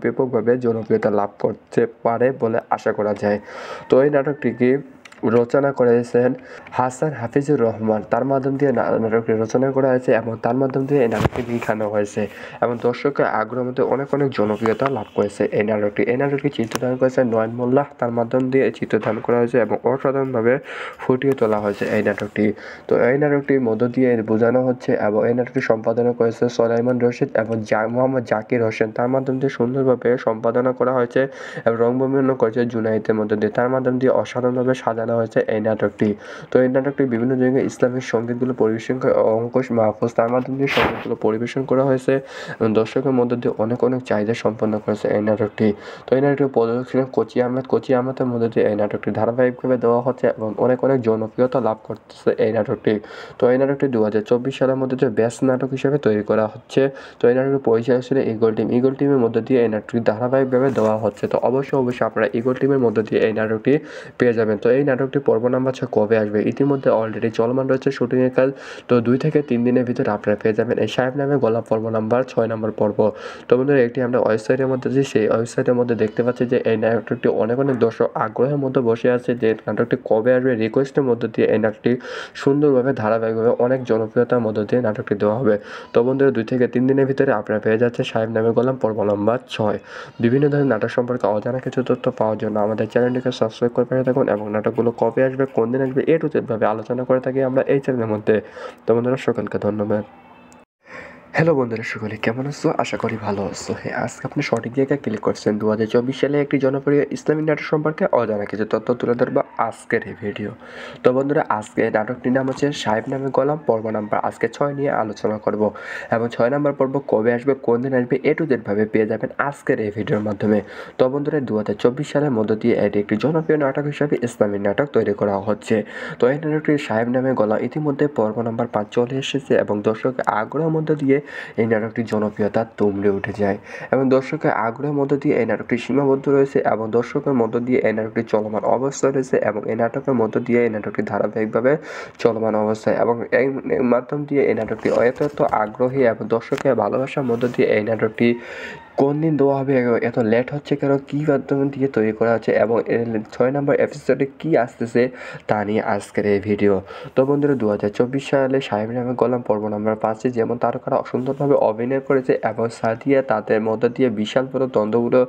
S1: ব্যাপকভাবে জনপ্রিয়তা লাভ করতে পারে বলে আশা করা যায়। তো এই নাটকটিকে রচনা করেছেন হাসান হাফিজুর রহমান। তার মাধ্যম দিয়ে নাটকটি রচনা করা হয়েছে এবং তার মাধ্যম দিয়ে এই নাটকটি লিখানো হয়েছে এবং দর্শকের আগ্রহের মধ্যে অনেক জনপ্রিয়তা লাভ করেছে এই নাটকটি। এই নাটকটি চিত্রধারণ করেছে নয়ন মোল্লা। তার মাধ্যম দিয়ে চিত্রধারণ করা হয়েছে এবং অসাধারণভাবে ফুটিয়ে তোলা হয়েছে এই নাটকটি। তো এই নাটকটির মধ্য দিয়ে বোঝানো হচ্ছে এবং এই নাটকটি সম্পাদনা করেছে সোলাইমান রশিদ এবং মোহাম্মদ জাকির হোসেন। তার মাধ্যম দিয়ে সুন্দরভাবে সম্পাদনা করা হয়েছে এবং রংভূমিকরণ করেছে জুনাইদের মধ্য দিয়ে। তার মাধ্যম দিয়ে অসাধারণভাবে সাজানো হয়েছে এই নাটকটি। তো এই নাটকটি বিভিন্ন জায়গায় ইসলামিক সঙ্গীতগুলো পরিবেশন করে অঙ্কুশ মাহফুজ। তার মাধ্যম দিয়ে সঙ্গীতগুলো পরিবেশন করা হয়েছে এবং দর্শকের মধ্য দিয়ে অনেক চাহিদা সম্পন্ন করেছে এই নাটকটি। তো এই নাটকটি প্রযোজক ছিলেন কোচি আহমেদ। কোচি আহমেদের মধ্য দিয়ে এই নাটকটি ধারাবাহিকভাবে দেওয়া হচ্ছে এবং অনেক জনপ্রিয়তা লাভ করতেছে এই নাটকটি। তো এই নাটকটি 2024 সালের মধ্যে যে বেস্ট নাটক হিসেবে তৈরি করা হচ্ছে। তো এই নাটকের পরিচালক ছিল ইগল টিম। ইগল টিমের মধ্য দিয়ে এই নাটকটি ধারাবাহিকভাবে দেওয়া হচ্ছে। তো অবশ্যই আপনারা ইগল টিমের মধ্য দিয়ে এই নাটকটি পেয়ে যাবেন। তো এই নাটকটি পর্ব নাম্বার 6 কবে আসবে? ইতিমধ্যে অলরেডি চলমান রয়েছে শুটিংয়ের কাজ। তো 2 থেকে 3 দিনের ভিতরে আপনারা পেয়ে যাবেন এই সাহেব নামে গোলাপ পর্ব নাম্বার 6 নম্বর পর্ব। তো বন্ধুরা একটি আমরা ওয়েবসাইটের মধ্যে যে সেই ওয়েবসাইটের মধ্যে দেখতে পাচ্ছি যে এই নাটকটি অনেক দর্শক আগ্রহের মধ্যে বসে আছে যে নাটকটি কবে আসবে। রিকোয়েস্টের মধ্য দিয়ে এই নাটকটি সুন্দরভাবে ধারাবাহিকভাবে অনেক জনপ্রিয়তার মধ্য দিয়ে নাটকটি দেওয়া হবে। তো বন্ধুরা 2 থেকে 3 দিনের ভিতরে আপনারা পেয়ে যাচ্ছে সাহেব নামে গোলাম পর্ব নাম্বার 6। বিভিন্ন ধরনের নাটক সম্পর্কে অজানা কিছু তথ্য পাওয়ার জন্য আমাদের চ্যানেলটিকে সাবস্ক্রাইব করে পাঠিয়ে থাকুন এবং নাটকগুলো কবে আসবে, কোন দিন আসবে, এ টু জেড ভাবে আলোচনা করে থাকি আমরা এই চ্যানেলের মধ্যে। তো বন্ধুরা সকলকে ধন্যবাদ। হ্যালো বন্ধুরা, সকলে কেমন আছো? আশা করি ভালো আছো। হ্যাঁ, আজকে আপনি সঠিক জায়গায় ক্লিক করছেন। 2024 সালে একটি জনপ্রিয় ইসলামিক নাটক সম্পর্কে অজানা কিছু তথ্য তুলে ধরবো আজকের এই ভিডিও। তো বন্ধুরা আজকে নাটকটির নাম হচ্ছে সাহেব নামে গোলাম পর্ব নাম্বার আজকে 6 নিয়ে আলোচনা করব এবং 6 নম্বর পর্ব কবে আসবে, কোন দিন আসবে, এ টু জেড ভাবে পেয়ে যাবেন আজকের এই ভিডিওর মাধ্যমে। তো বন্ধুরা 2024 সালের মধ্য দিয়ে এটি একটি জনপ্রিয় নাটক হিসাবে ইসলামিক নাটক তৈরি করা হচ্ছে। তো এই নাটকটির সাহেব নামে গোলাম ইতিমধ্যে পর্ব নাম্বার 5 চলে এসেছে এবং দর্শকের আগ্রহের মধ্য দিয়ে এই নাটকটির জনপ্রিয়তা তুমড়ে উঠে যায় এবং দর্শকের আগ্রহের মধ্য দিয়ে এই নাটকটি সীমাবদ্ধ রয়েছে এবং দর্শকের মধ্য দিয়ে এই নাটকটি চলমান অবস্থায় রয়েছে এবং এই নাটকের মধ্য দিয়ে এই নাটকটি ধারাবাহিকভাবে চলমান অবস্থায় এবং এই মাধ্যম দিয়ে এই নাটকটি এত আগ্রহী এবং দর্শকের ভালোবাসার মধ্য দিয়ে এই নাটকটি কোন দিন দেওয়া হবে, এত লেট হচ্ছে কেন, কী মাধ্যম দিয়ে তৈরি করা হচ্ছে এবং 6 নম্বর এপিসোডে কী আসতেছে তা নিয়ে আজকের এই ভিডিও। তো বন্ধুরা 2024 সালে সাহেব নামে গোলাম পর্ব নাম্বার 5 যেমন তারকারা সুন্দরভাবে অভিনয় করেছে এবং সাদিয়া তাদের মধ্যে দিয়ে বিশাল বড় দ্বন্দ্বগুলো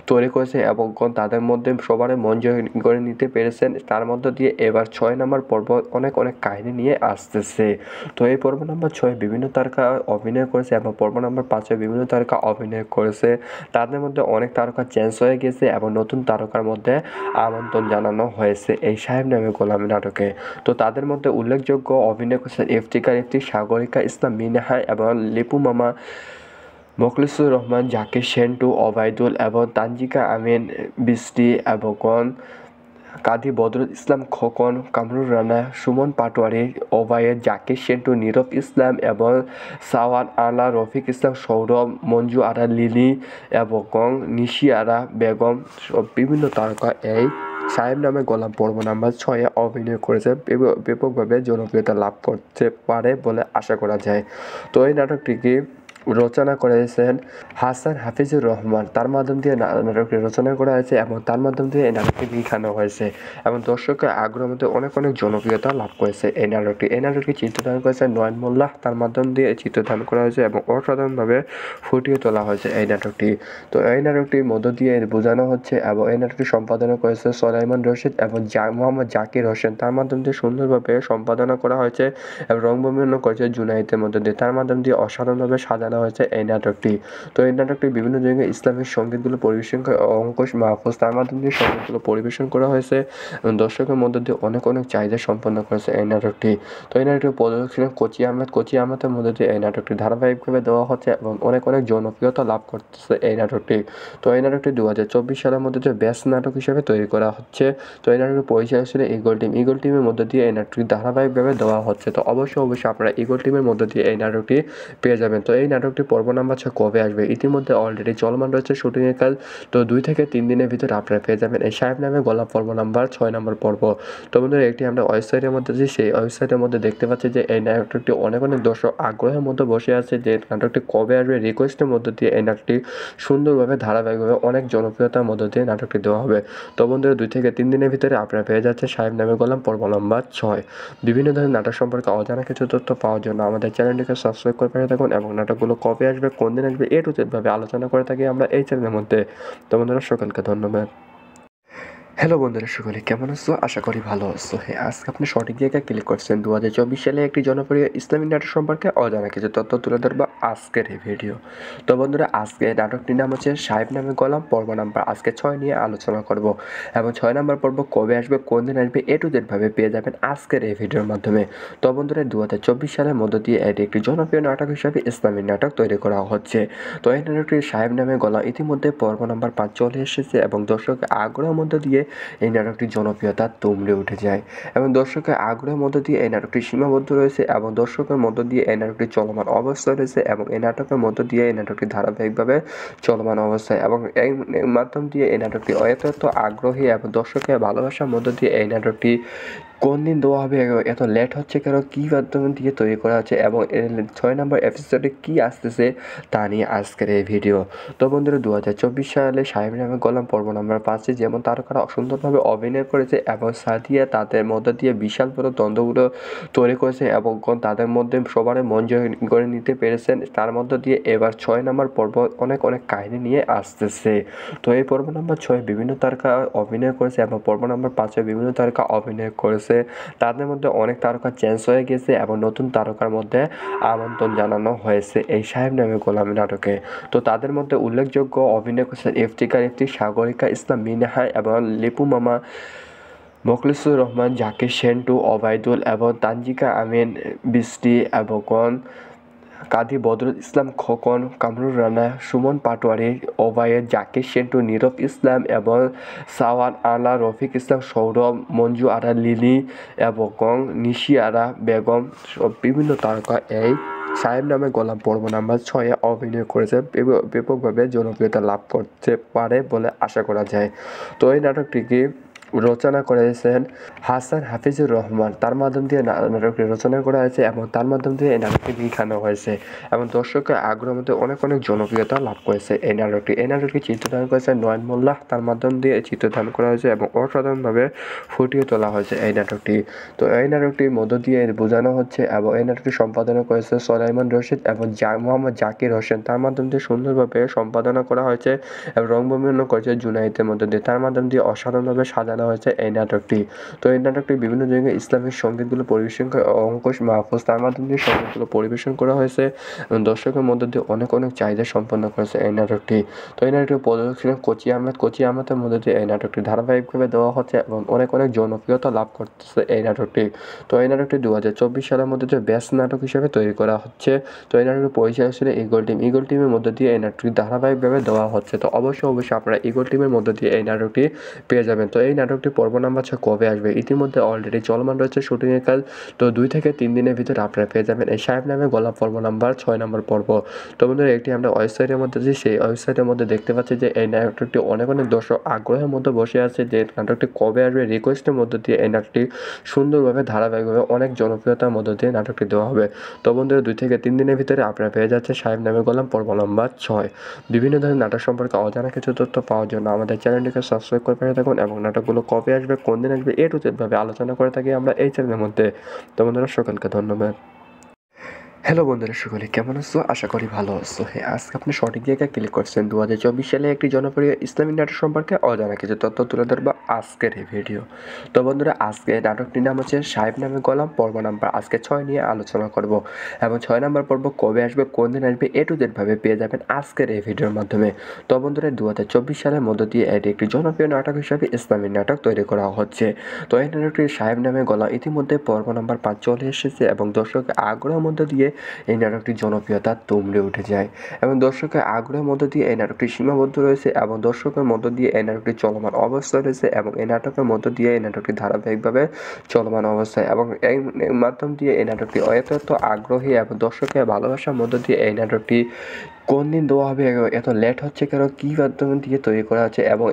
S1: তৈরি করেছে এবং তাদের মধ্যে সবার মন জয় করে নিতে পেরেছেন। তার মধ্য দিয়ে এবার 6 নম্বর পর্ব অনেক কাহিনী নিয়ে আসতেছে। তো এই পর্ব নাম্বার 6 বিভিন্ন তারকা অভিনয় করেছে এবং পর্ব নাম্বার 5 বিভিন্ন তারকা অভিনয় করেছে। তাদের মধ্যে অনেক তারকা চেঞ্জ হয়ে গেছে এবং নতুন তারকার মধ্যে আমন্ত্রণ জানানো হয়েছে এই সাহেব নামে গোলাম নাটকে। তো তাদের মধ্যে উল্লেখযোগ্য অভিনয় করেছেন ইফতিকার ইফতি, সাগরিকা ইসলাম মিনহা এবং লিপু মামা, মোখলিসুর রহমান, জাকির সেন্টু, ওবায়দুল এবং তানজিকা আমিন বৃষ্টি এবং কাজী বদরুল ইসলাম খোকন, কামরুল রানা, সুমন পাটোয়ারি, ওবায়েদ, জাকির সেন্টু, নীরব ইসলাম এবং সাওয়ান আলা, রফিক ইসলাম, সৌরভ, মঞ্জু আরা, লিলি এবং নিশি আরা বেগম বিভিন্ন তারকা এই সাহেব নামে গোলাম পর্ব নাম্বার 6 অভিনয় করেছে ব্যাপকভাবে জনপ্রিয়তা লাভ করতে পারে বলে আশা করা যায়। তো এই নাটকটিকে রচনা করেছেন হাসান হাফিজুর রহমান। তার মাধ্যম দিয়ে নাটকটি রচনা করা হয়েছে এবং তার মাধ্যম দিয়ে এই নাটকটি লিখানো হয়েছে এবং দর্শকের আগ্রহের মধ্যে অনেক জনপ্রিয়তা লাভ করেছে এই নাটকটি। এই নাটকটি চিত্রধারণ করেছে নয়ন মোল্লা। তার মাধ্যম দিয়ে চিত্রধারণ করা হয়েছে এবং অসাধারণভাবে ফুটিয়ে তোলা হয়েছে এই নাটকটি। তো এই নাটকটির মধ্য দিয়ে বোঝানো হচ্ছে এবং এই নাটকটি সম্পাদনা করেছে সোলাইমান রশিদ এবং মোহাম্মদ জাকির হোসেন। তার মাধ্যম দিয়ে সুন্দরভাবে সম্পাদনা করা হয়েছে এবং রংভূমিকরণ করেছে জুনাইদের মধ্য দিয়ে। তার মাধ্যম দিয়ে অসাধারণভাবে সাজানো হয়েছে এই নাটকটি। তো এই নাটকটি বিভিন্ন জায়গায় ইসলামিক সঙ্গীতগুলো পরিবেশন করে অঙ্কুশ মাহফুজ। তার মাধ্যম দিয়ে সঙ্গীতগুলো পরিবেশন করা হয়েছে এবং দর্শকের মধ্য দিয়ে অনেক চাহিদা সম্পন্ন করেছে এই নাটকটি। তো এই নাটকটির প্রযোজক ছিলেন কোচি আহমেদ। কোচি আহমেদের মধ্য দিয়ে এই নাটকটি ধারাবাহিকভাবে দেওয়া হচ্ছে এবং অনেক জনপ্রিয়তা লাভ করতেছে এই নাটকটি। তো এই নাটকটি 2024 সালের মধ্যে যে বেস্ট নাটক হিসেবে তৈরি করা হচ্ছে। তো এই নাটকটির পরিচালক ছিল ইগল টিম। ইগল টিমের মধ্য দিয়ে এই নাটকটি ধারাবাহিকভাবে দেওয়া হচ্ছে। তো অবশ্যই আপনারা ইগল টিমের মধ্য দিয়ে এই নাটকটি পেয়ে যাবেন। তো এই নাটকটি পর্ব নাম্বার 6 কবে আসবে? ইতিমধ্যে অলরেডি চলমান রয়েছে শুটিংয়ের কাজ। তো 2 থেকে 3 দিনের ভিতরে আপনারা পেয়ে যাবেন এই সাহেব নামে গোলাপ পর্ব নাম্বার 6 নম্বর পর্ব। তো বন্ধুরা একটি আমরা ওয়েবসাইটের মধ্যে যে সেই ওয়েবসাইটের মধ্যে দেখতে পাচ্ছি যে এই নাটকটি অনেক দর্শক আগ্রহের মধ্যে বসে আছে যে নাটকটি কবে আসবে, রিকোয়েস্টের মধ্য দিয়ে এই নাটকটি সুন্দরভাবে ধারাবাহিকভাবে অনেক জনপ্রিয়তার মধ্য দিয়ে নাটকটি দেওয়া হবে। তো বন্ধুরা 2 থেকে 3 দিনের ভিতরে আপনারা পেয়ে যাচ্ছে সাহেব নামে গোলাম পর্ব নাম্বার 6। বিভিন্ন ধরনের নাটক সম্পর্কে অজানা কিছু তথ্য পাওয়ার জন্য আমাদের চ্যানেলটিকে সাবস্ক্রাইব করে পাঠিয়ে থাকুন এবং নাটকগুলো কবে আসবে, কোন দিন আসবে টু জেডভাবে আলোচনা করে থাকি আমরা এই চ্যানেলের মধ্যে। তো বন্ধুরা সকলকে ধন্যবাদ। হ্যালো বন্ধুরা, সকলে কেমন আছো? আশা করি ভালো আছো। হ্যাঁ, আজকে আপনি সঠিক জায়গায় ক্লিক করছেন। 2024 সালে একটি জনপ্রিয় ইসলামী নাটক সম্পর্কে অজানা কিছু তথ্য তুলে ধরবো আজকের এই ভিডিও। তো বন্ধুরা আজকে নাটকটির নাম হচ্ছে সাহেব নামে গোলাম পর্ব নাম্বার আজকে 6 নিয়ে আলোচনা করব এবং 6 নম্বর পর্ব কবে আসবে, কোন দিন আসবে টু জেডভাবে পেয়ে যাবেন আজকের এই ভিডিওর মাধ্যমে। তো বন্ধুরা 2024 সালের মধ্য দিয়ে এটি একটি জনপ্রিয় নাটক হিসাবে ইসলামী নাটক তৈরি করা হচ্ছে। তো এই নাটকটি সাহেব নামে গোলাম ইতিমধ্যে পর্ব নাম্বার 5 চলে এসেছে এবং দর্শকের আগ্রহের মধ্য দিয়ে এই নাটকটির জনপ্রিয়তা তুমড়ে উঠে যায় এবং দর্শকের আগ্রহের মধ্য দিয়ে এই নাটকটি সীমাবদ্ধ রয়েছে এবং দর্শকের মধ্য দিয়ে এই নাটকটি চলমান অবস্থায় রয়েছে এবং এই নাটকের মধ্য দিয়ে এই নাটকটি ধারাবাহিকভাবে চলমান অবস্থায় এবং এই মাধ্যম দিয়ে এই নাটকটি এত আগ্রহী এবং দর্শকের ভালোবাসার মধ্য দিয়ে এই নাটকটি কোন দিন দেওয়া হবে, এত লেট হচ্ছে কেন, কী মাধ্যম দিয়ে তৈরি করা হচ্ছে এবং 6 নম্বর এপিসোডে কী আসতেছে তা নিয়ে আজকের এই ভিডিও। তো বন্ধুরা 2024 সালে সাহেব নামে গোলাম পর্ব নাম্বার 5 যেমন তারকারা সুন্দরভাবে অভিনয় করেছে এবং সাদিয়া তাদের মধ্যে দিয়ে বিশাল বড় দ্বন্দ্বগুলো তৈরি করেছে এবং তাদের মধ্যে সবার মন জয় করে নিতে পেরেছেন। তার মধ্য দিয়ে এবার 6 নম্বর পর্ব অনেক কাহিনী নিয়ে আসতেছে। তো এই পর্ব নাম্বার 6 বিভিন্ন তারকা অভিনয় করেছে এবং পর্ব নাম্বার 5 বিভিন্ন তারকা অভিনয় করেছে। তাদের মধ্যে অনেক তারকা চেঞ্জ হয়ে গেছে এবং নতুন তারকার মধ্যে আমন্ত্রণ জানানো হয়েছে এই সাহেব নামে গোলাম নাটকে। তো তাদের মধ্যে উল্লেখযোগ্য অভিনয় করেছেন ইফতিকার ইফতি, সাগরিকা ইসলাম মিনাহা এবং লিপু মামা, মোখলিসুর রহমান, জাকির সেন্টু, ওবায়দুল এবং তানজিকা আমিন বৃষ্টি এবং কাজী বদরুল ইসলাম খোকন, কামরুল রানা, সুমন পাটোয়ারি, ওবায়েদ, জাকির সেন্টু, নীরব ইসলাম এবং সাওয়ান আলা, রফিক ইসলাম, সৌরভ, মঞ্জু আরা, লিলি এবং নিশি আরা বেগম বিভিন্ন তারকা এই সাহেব নামে গোলাম পর্ব নাম্বার 6 অভিনয় করেছে, ব্যাপকভাবে জনপ্রিয়তা লাভ করতে পারে বলে আশা করা যায়। তো এই নাটকটিকে রচনা করেছেন হাসান হাফিজুর রহমান, তার মাধ্যম দিয়ে নাটকটি রচনা করা হয়েছে এবং তার মাধ্যম দিয়ে এই নাটকটি দেখানো হয়েছে এবং দর্শকের আগ্রহের মধ্যে অনেক জনপ্রিয়তা লাভ করেছে এই নাটকটি চিত্রধারণ করেছে নয়ন মোল্লাহ, তার মাধ্যম দিয়ে চিত্রধারণ করা হয়েছে এবং অসাধারণভাবে ফুটিয়ে তোলা হয়েছে এই নাটকটি। তো এই নাটকটির মধ্য দিয়ে বোঝানো হচ্ছে এবং এই নাটকটি সম্পাদনা করেছে সোলাইমান রশিদ এবং মোহাম্মদ জাকির হোসেন, তার মাধ্যম দিয়ে সুন্দরভাবে সম্পাদনা করা হয়েছে এবং রংভূমিকরণ করেছে জুনাইদের মধ্য দিয়ে, তার মাধ্যম দিয়ে অসাধারণভাবে সাজানো হয়েছে এই নাটকটি। তো এই নাটকটি বিভিন্ন জায়গায় ইসলামিক সঙ্গীতগুলো পরিবেশন করে অঙ্কুশ মাহফুজ, তার মাধ্যম দিয়ে সঙ্গীতগুলো পরিবেশন করা হয়েছে এবং দর্শকের মধ্য দিয়ে অনেক চাহিদা সম্পন্ন করেছে এই নাটকটি। তো এই নাটকটি প্রযোজক ছিলেন কোচি আহমেদের মধ্য দিয়ে এই নাটকটি ধারাবাহিকভাবে দেওয়া হচ্ছে এবং অনেক জনপ্রিয়তা লাভ করতেছে এই নাটকটি। তো এই নাটকটি 2024 সালের মধ্যে যে বেস্ট নাটক হিসেবে তৈরি করা হচ্ছে। তো এই নাটকটি পরিচালক ছিল ইগল টিমের মধ্য দিয়ে এই নাটকটি ধারাবাহিকভাবে দেওয়া হচ্ছে। তো অবশ্যই আপনারা ইগল টিমের মধ্য দিয়ে এই নাটকটি পেয়ে যাবেন। তো এই নাটকটি পর্ব নাম্বার 6 কবে আসবে? ইতিমধ্যে অলরেডি চলমান রয়েছে শুটিংয়ের কাজ। তো 2 থেকে 3 দিনের ভিতরে আপনারা পেয়ে যাবেন এই সাহেব নামে গোলাপ পর্ব নাম্বার 6 নম্বর পর্ব। তো বন্ধুরা একটি আমরা ওয়েবসাইটের মধ্যে যে সেই ওয়েবসাইটের মধ্যে দেখতে পাচ্ছি যে এই নাটকটি অনেক দর্শক আগ্রহের মধ্যে বসে আছে যে নাটকটি কবে আসবে, রিকোয়েস্টের মধ্য দিয়ে এই নাটকটি সুন্দরভাবে ধারাবাহিকভাবে অনেক জনপ্রিয়তার মধ্য দিয়ে নাটকটি দেওয়া হবে। তো বন্ধুরা 2 থেকে 3 দিনের ভিতরে আপনারা পেয়ে যাচ্ছে সাহেব নামে গোলাম পর্ব নাম্বার 6। বিভিন্ন ধরনের নাটক সম্পর্কে অজানা কিছু তথ্য পাওয়ার জন্য আমাদের চ্যানেলটিকে সাবস্ক্রাইব করে পাঠিয়ে থাকুন এবং নাটকগুলো কবে আসবে, কোন দিন আসবে টু জেডভাবে আলোচনা করে থাকি আমরা এই চ্যানেলের মধ্যে। তো বন্ধুরা সকলকে ধন্যবাদ। হ্যালো বন্ধুরা, সকলে কেমন আছো? আশা করি ভালো আছো। হ্যাঁ, আজকে আপনি সঠিক জায়গায় ক্লিক করছেন। 2024 সালে একটি জনপ্রিয় ইসলামী নাটক সম্পর্কে অজানা কিছু তথ্য তুলে ধরবো আজকের এই ভিডিও। তো বন্ধুরা আজকে নাটকটির নাম হচ্ছে সাহেব নামে গোলাম পর্ব নাম্বার আজকে 6 নিয়ে আলোচনা করব এবং 6 নম্বর পর্ব কবে আসবে, কোন দিন আসবে টু জেডভাবে পেয়ে যাবেন আজকের এই ভিডিওর মাধ্যমে। তো বন্ধুরা 2024 সালের মধ্য দিয়ে এটি একটি জনপ্রিয় নাটক হিসাবে ইসলামী নাটক তৈরি করা হচ্ছে। তো এই নাটকটির সাহেব নামে গোলাম ইতিমধ্যে পর্ব নাম্বার 5 চলে এসেছে এবং দর্শকের আগ্রহের মধ্য দিয়ে এই নাটকটির জনপ্রিয়তা তুঙ্গে উঠে যায় এবং দর্শকের আগ্রহের মধ্য দিয়ে এই নাটকটি সীমাবদ্ধ রয়েছে এবং দর্শকের মধ্য দিয়ে এই নাটকটি চলমান অবস্থায় রয়েছে এবং এই নাটকের মধ্য দিয়ে এই নাটকটি ধারাবাহিকভাবে চলমান অবস্থায় এবং এই মাধ্যম দিয়ে এই নাটকটি এত আগ্রহী এবং দর্শকের ভালোবাসার মধ্য দিয়ে এই নাটকটি কোন দিন দেওয়া হবে, এত লেট হচ্ছে কেন, কী মাধ্যম দিয়ে তৈরি করা হচ্ছে এবং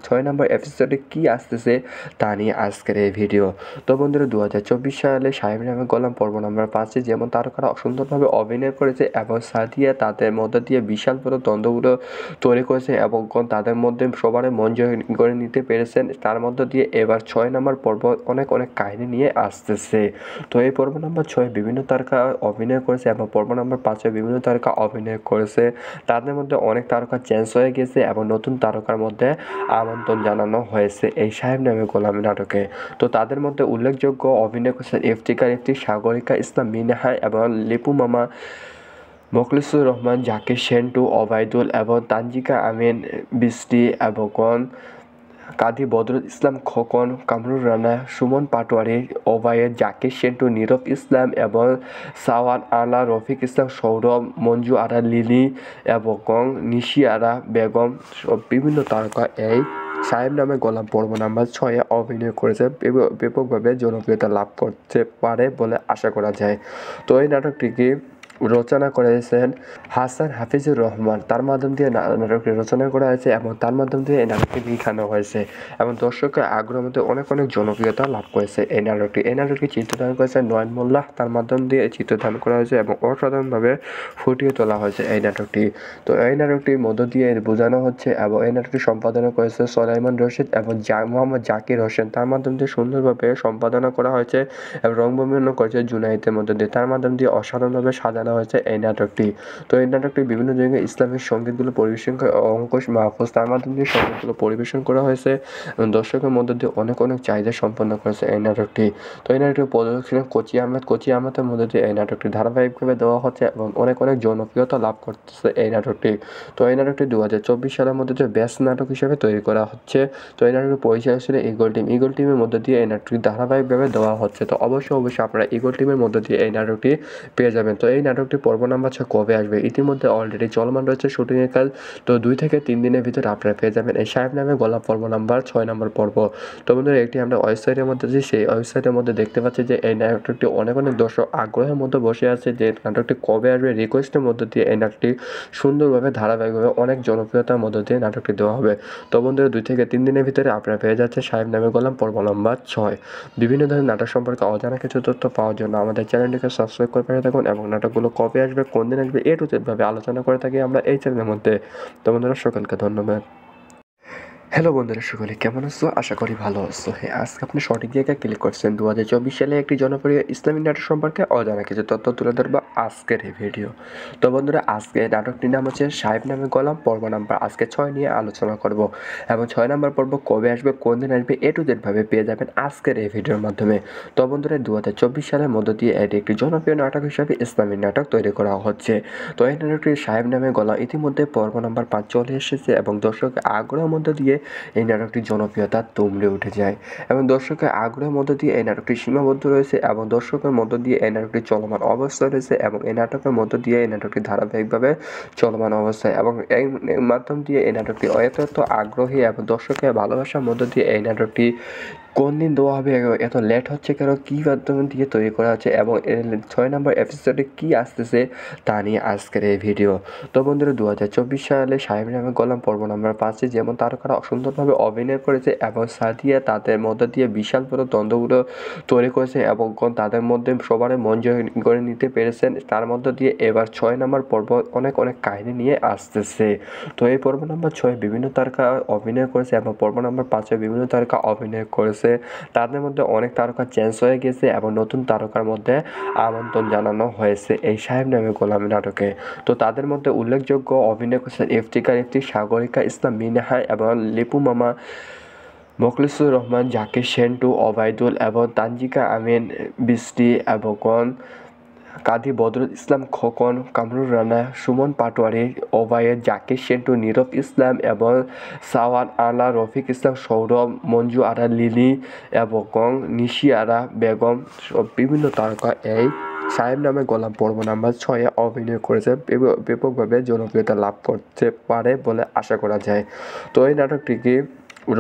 S1: 6 নম্বর এপিসোডে কী আসতেছে তা নিয়ে আজকের এই ভিডিও। তো বন্ধুরা 2024 সালে সাহেব নামে গোলাম পর্ব নম্বর 5-এ যেমন তারকারা সুন্দরভাবে অভিনয় করেছে এবং সাদিয়া তাদের মধ্যে দিয়ে বিশাল বড় দ্বন্দ্বগুলো তৈরি করেছে এবং তাদের মধ্যে সবার মন জয় করে নিতে পেরেছেন, তার মধ্য দিয়ে এবার 6 নম্বর পর্ব অনেক কাহিনী নিয়ে আসতেছে। তো এই পর্ব নম্বর 6 বিভিন্ন তারকা অভিনয় করেছে এবং পর্ব নম্বর 5-এ বিভিন্ন তারকা অভিনয় করেছে, তাদের মধ্যে অনেক তারকা চেঞ্জ হয়ে গেছে এবং নতুন তারকার মধ্যে আমন্ত্রণ জানানো হয়েছে এই সাহেব নামে গোলাম নাটকে। তো তাদের মধ্যে উল্লেখযোগ্য অভিনয় করেছেন ইফতিকার ইফতি, সাগরিকা ইসলাম মিনাহা এবং লিপু মামা, মোখলিসুর রহমান, জাকির সেন্টু, ওবায়দুল এবং তানজিকা আমিন বৃষ্টি এবং কাজী বদরুল ইসলাম খোকন, কামরুল রানা, সুমন পাটোয়ারি, ওবায়েদ, জাকির সেন্টু, নীরব ইসলাম এবং সাওয়ান আলা, রফিক ইসলাম সৌরভ, মঞ্জু আরা লিলি এবং নিশি আরা বেগম সব বিভিন্ন তারকা এই সাহেব নামে গোলাম পর্ব নাম্বার 6-এ অভিনয় করেছে, ব্যাপকভাবে জনপ্রিয়তা লাভ করতে পারে বলে আশা করা যায়। তো এই নাটকটিকে রচনা করেছেন হাসান হাফিজুর রহমান, তার মাধ্যম দিয়ে নাটকটি রচনা করা হয়েছে এবং তার মাধ্যম দিয়ে এই নাটকটি লিখানো হয়েছে এবং দর্শকের আগ্রহের মধ্যে অনেক জনপ্রিয়তা লাভ করেছে এই নাটকটি চিত্রধারণ করেছে নয়ন মোল্লা, তার মাধ্যম দিয়ে চিত্রধারণ করা হয়েছে এবং অসাধারণভাবে ফুটিয়ে তোলা হয়েছে এই নাটকটি। তো এই নাটকটির মধ্য দিয়ে বোঝানো হচ্ছে এবং এই নাটকটি সম্পাদনা করেছে সোলাইমান রশিদ এবং মোহাম্মদ জাকির হোসেন, তার মাধ্যম দিয়ে সুন্দরভাবে সম্পাদনা করা হয়েছে এবং রংভূমিকরণ করেছে জুনাইদের মধ্য দিয়ে, তার মাধ্যম দিয়ে অসাধারণভাবে সাজানো হয়েছে এই নাটকটি। তো এই নাটকটি বিভিন্ন জায়গায় ইসলামিক সঙ্গীতগুলো পরিবেশন করে অঙ্কুশ মাহফুজ, তার মাধ্যম দিয়ে সঙ্গীতগুলো পরিবেশন করা হয়েছে এবং দর্শকের মধ্য দিয়ে অনেক চাহিদা সম্পন্ন করেছে এই নাটকটি। তো এই নাটকটি প্রযোজক ছিলেন কোচি আহমেদের মধ্য দিয়ে এই নাটকটি ধারাবাহিকভাবে দেওয়া হচ্ছে এবং অনেক জনপ্রিয়তা লাভ করতেছে এই নাটকটি। তো এই নাটকটি 2024 সালের মধ্যে যে বেস্ট নাটক হিসেবে তৈরি করা হচ্ছে। তো এই নাটকটি পরিচালক ছিল ইগল টিমের মধ্য দিয়ে এই নাটকটি ধারাবাহিকভাবে দেওয়া হচ্ছে। তো অবশ্যই আপনারা ইগল টিমের মধ্য দিয়ে এই নাটকটি পেয়ে যাবেন। তো এই নাটকটি পর্ব নাম্বার 6 কবে আসবে, ইতিমধ্যে অলরেডি চলমান রয়েছে শুটিংয়ের কাজ। তো 2 থেকে 3 দিনের ভিতরে আপনারা পেয়ে যাবেন এই সাহেব নামে গোলাপ পর্ব নাম্বার 6 নম্বর পর্ব। তো বন্ধুরা একটি আমরা ওয়েবসাইটের মধ্যে সেই ওয়েবসাইটের মধ্যে দেখতে পাচ্ছি যে এই নাটকটি অনেক দর্শক আগ্রহের মধ্যে বসে আছে যে নাটকটি কবে আসবে, রিকোয়েস্টের মধ্য দিয়ে এই নাটকটি সুন্দরভাবে ধারাবাহিকভাবে অনেক জনপ্রিয়তার মধ্য দিয়ে নাটকটি দেওয়া হবে। তো বন্ধুরা 2 থেকে 3 দিনের ভিতরে আপনারা পেয়ে যাচ্ছে সাহেব নামে গোলাম পর্ব নাম্বার 6। বিভিন্ন ধরনের নাটক সম্পর্কে অজানা কিছু তথ্য পাওয়ার জন্য আমাদের চ্যানেলটিকে সাবস্ক্রাইব করে পাঠিয়ে থাকুন এবং নাটকগুলো কবে আসবে, কোন দিন আসবে, এ টু জেড ভাবে আলোচনা করে থাকি আমরা এই চ্যানেলের মধ্যে। তো বন্ধুরা সকলকে ধন্যবাদ। হ্যালো বন্ধুরা, সকলে কেমন আছো? আশা করি ভালো আছো। হ্যাঁ, আজকে আপনি সঠিক জায়গায় ক্লিক করছেন। 2024 সালে একটি জনপ্রিয় ইসলামিক নাটক সম্পর্কে অজানা কিছু তথ্য তুলে ধরবো আজকের এই ভিডিও। তো বন্ধুরা আজকে নাটকটির নাম হচ্ছে সাহেব নামে গোলাম পর্ব নাম্বার আজকে 6 নিয়ে আলোচনা করব এবং 6 নম্বর পর্ব কবে আসবে, কোন দিন আসবে, এ টু জেড ভাবে পেয়ে যাবেন আজকের এই ভিডিওর মাধ্যমে। তো বন্ধুরা 2024 সালের মধ্য দিয়ে এটি একটি জনপ্রিয় নাটক হিসাবে ইসলামিক নাটক তৈরি করা হচ্ছে। তো এই নাটকটির সাহেব নামে গোলাম ইতিমধ্যে পর্ব নাম্বার 5 চলে এসেছে এবং দর্শকের আগ্রহের মধ্য দিয়ে এই নাটকটির জনপ্রিয়তা তুঙ্গে উঠে যায় এবং দর্শকের আগ্রহের মধ্য দিয়ে এই নাটকটি সীমাবদ্ধ রয়েছে এবং দর্শকের মধ্য দিয়ে এই নাটকটি চলমান অবস্থায় রয়েছে এবং এই নাটকের মধ্য দিয়ে এই নাটকটি ধারাবাহিকভাবে চলমান অবস্থায় এবং এই মাধ্যম দিয়ে এই নাটকটি এত আগ্রহী এবং দর্শকের ভালোবাসার মধ্য দিয়ে এই নাটকটি কোন দিন দেওয়া হবে, এত লেট হচ্ছে কেন, কী মাধ্যম দিয়ে তৈরি করা হচ্ছে এবং 6 নম্বর এপিসোডে কী আসতেছে তা নিয়ে আজকের এই ভিডিও। তো বন্ধুরা 2024 সালে সাহেব নামে গোলাম পর্ব নাম্বার 5-এ যেমন তারকারা সুন্দরভাবে অভিনয় করেছে এবং সাদিয়া তাদের মধ্যে দিয়ে বিশাল বড় দ্বন্দ্বগুলো তৈরি করেছে এবং তাদের মধ্যে সবার মন জয় করে নিতে পেরেছেন, তার মধ্য দিয়ে এবার 6 নম্বর পর্ব অনেক কাহিনী নিয়ে আসতেছে। তো এই পর্ব নাম্বার 6 বিভিন্ন তারকা অভিনয় করেছে এবং পর্ব নাম্বার 5-এ বিভিন্ন তারকা অভিনয় করেছে, তাদের মধ্যে অনেক তারকা চেঞ্জ হয়ে গেছে এবং নতুন তারকার মধ্যে আমন্ত্রণ জানানো হয়েছে এই সাহেব নামে গোলাম নাটকে। তো তাদের মধ্যে উল্লেখযোগ্য অভিনয় করেছেন ইফতিকার ইফতি, সাগরিকা ইসলাম মিনাহা এবং লিপু মামা, মোখলিসুর রহমান, জাকির সেন্টু, ওবায়দুল এবং তানজিকা আমিন বৃষ্টি এবং কাজী বদরুল ইসলাম খোকন, কামরুল রানা, সুমন পাটোয়ারি, ওবায়েদ, জাকির সেন্টু, নীরব ইসলাম এবং সাওয়ান আলা, রফিক ইসলাম সৌরভ, মঞ্জু আরা লিলি এবং নিশি আরা বেগম সব বিভিন্ন তারকা এই সাহেব নামে গোলাম পর্ব নাম্বার 6-এ অভিনয় করেছে ব্যাপকভাবে জনপ্রিয়তা লাভ করতে পারে বলে আশা করা যায়। তো এই নাটকটিকে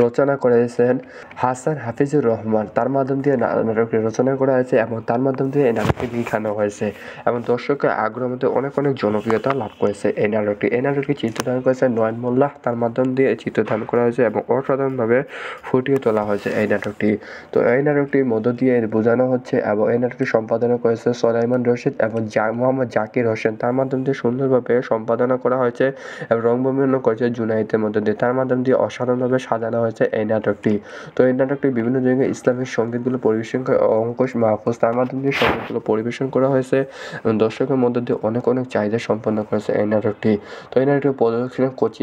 S1: রচনা করেছেন হাসান হাফিজুর রহমান। তার মাধ্যম দিয়ে নাটকটি রচনা করা হয়েছে এবং তার মাধ্যম দিয়ে এই নাটকটি লিখানো হয়েছে এবং দর্শকের আগ্রহের মধ্যে অনেক জনপ্রিয়তা লাভ করেছে এই নাটকটি। এই নাটকটি চিত্রধারণ করেছে নয়ন মোল্লা। তার মাধ্যম দিয়ে চিত্রধারণ করা হয়েছে এবং অসাধারণভাবে ফুটিয়ে তোলা হয়েছে এই নাটকটি। তো এই নাটকটির মধ্য দিয়ে বোঝানো হচ্ছে এবং এই নাটকটি সম্পাদনা করেছে সোলাইমান রশিদ এবং মোহাম্মদ জাকির হোসেন। তার মাধ্যম দিয়ে সুন্দরভাবে সম্পাদনা করা হয়েছে এবং রংভূমিকরণ করেছে জুনাইদের মধ্য দিয়ে। তার মাধ্যম দিয়ে অসাধারণভাবে সাজানো হয়েছে এই নাটকটি। তো এই নাটকটি বিভিন্ন জায়গায় ইসলামিক সঙ্গীতগুলো পরিবেশন করে অঙ্কুশ মাহফুজ তার মাধ্যম দিয়ে সঙ্গীতগুলো পরিবেশন করা হয়েছে এবং দর্শকের মধ্য দিয়ে অনেক চাহিদা সম্পন্ন করেছে এই নাটকটি। তো এই নাটকটি প্রদর্শন কোচি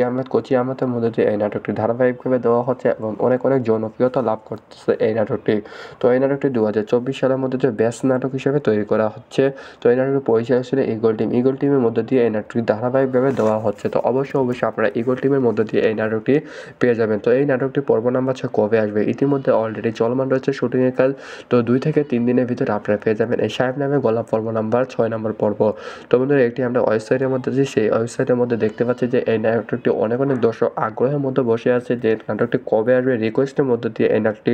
S1: আহমেদের মধ্য দিয়ে এই নাটকটি ধারাবাহিকভাবে দেওয়া হচ্ছে এবং অনেক জনপ্রিয়তা লাভ করতেছে এই নাটকটি। তো এই নাটকটি 2024 সালের মধ্যে যে বেস্ট নাটক হিসেবে তৈরি করা হচ্ছে। তো এই নাটকটি পরিচালক ছিল ইগল টিমের মধ্য দিয়ে এই নাটকটি ধারাবাহিকভাবে দেওয়া হচ্ছে। তো অবশ্যই আপনারা ইগল টিমের মধ্য দিয়ে এই নাটকটি পেয়ে যাবেন। তো এই নাটকটি পর্ব নাম্বার 6 কবে আসবে? ইতিমধ্যে অলরেডি চলমান রয়েছে শুটিংয়ের কাজ। তো 2 থেকে 3 দিনের ভিতরে আপনারা পেয়ে যাবেন এই সাহেব নামে গোলাপ পর্ব নাম্বার 6 নম্বর পর্ব। তো বন্ধুরা একটি আমরা ওয়েবসাইটের মধ্যে সেই ওয়েবসাইটের মধ্যে দেখতে পাচ্ছি যে এই নাটকটি অনেক দর্শক আগ্রহের মধ্যে বসে আছে যে নাটকটি কবে আসবে। রিকোয়েস্টের মধ্য দিয়ে এই নাটকটি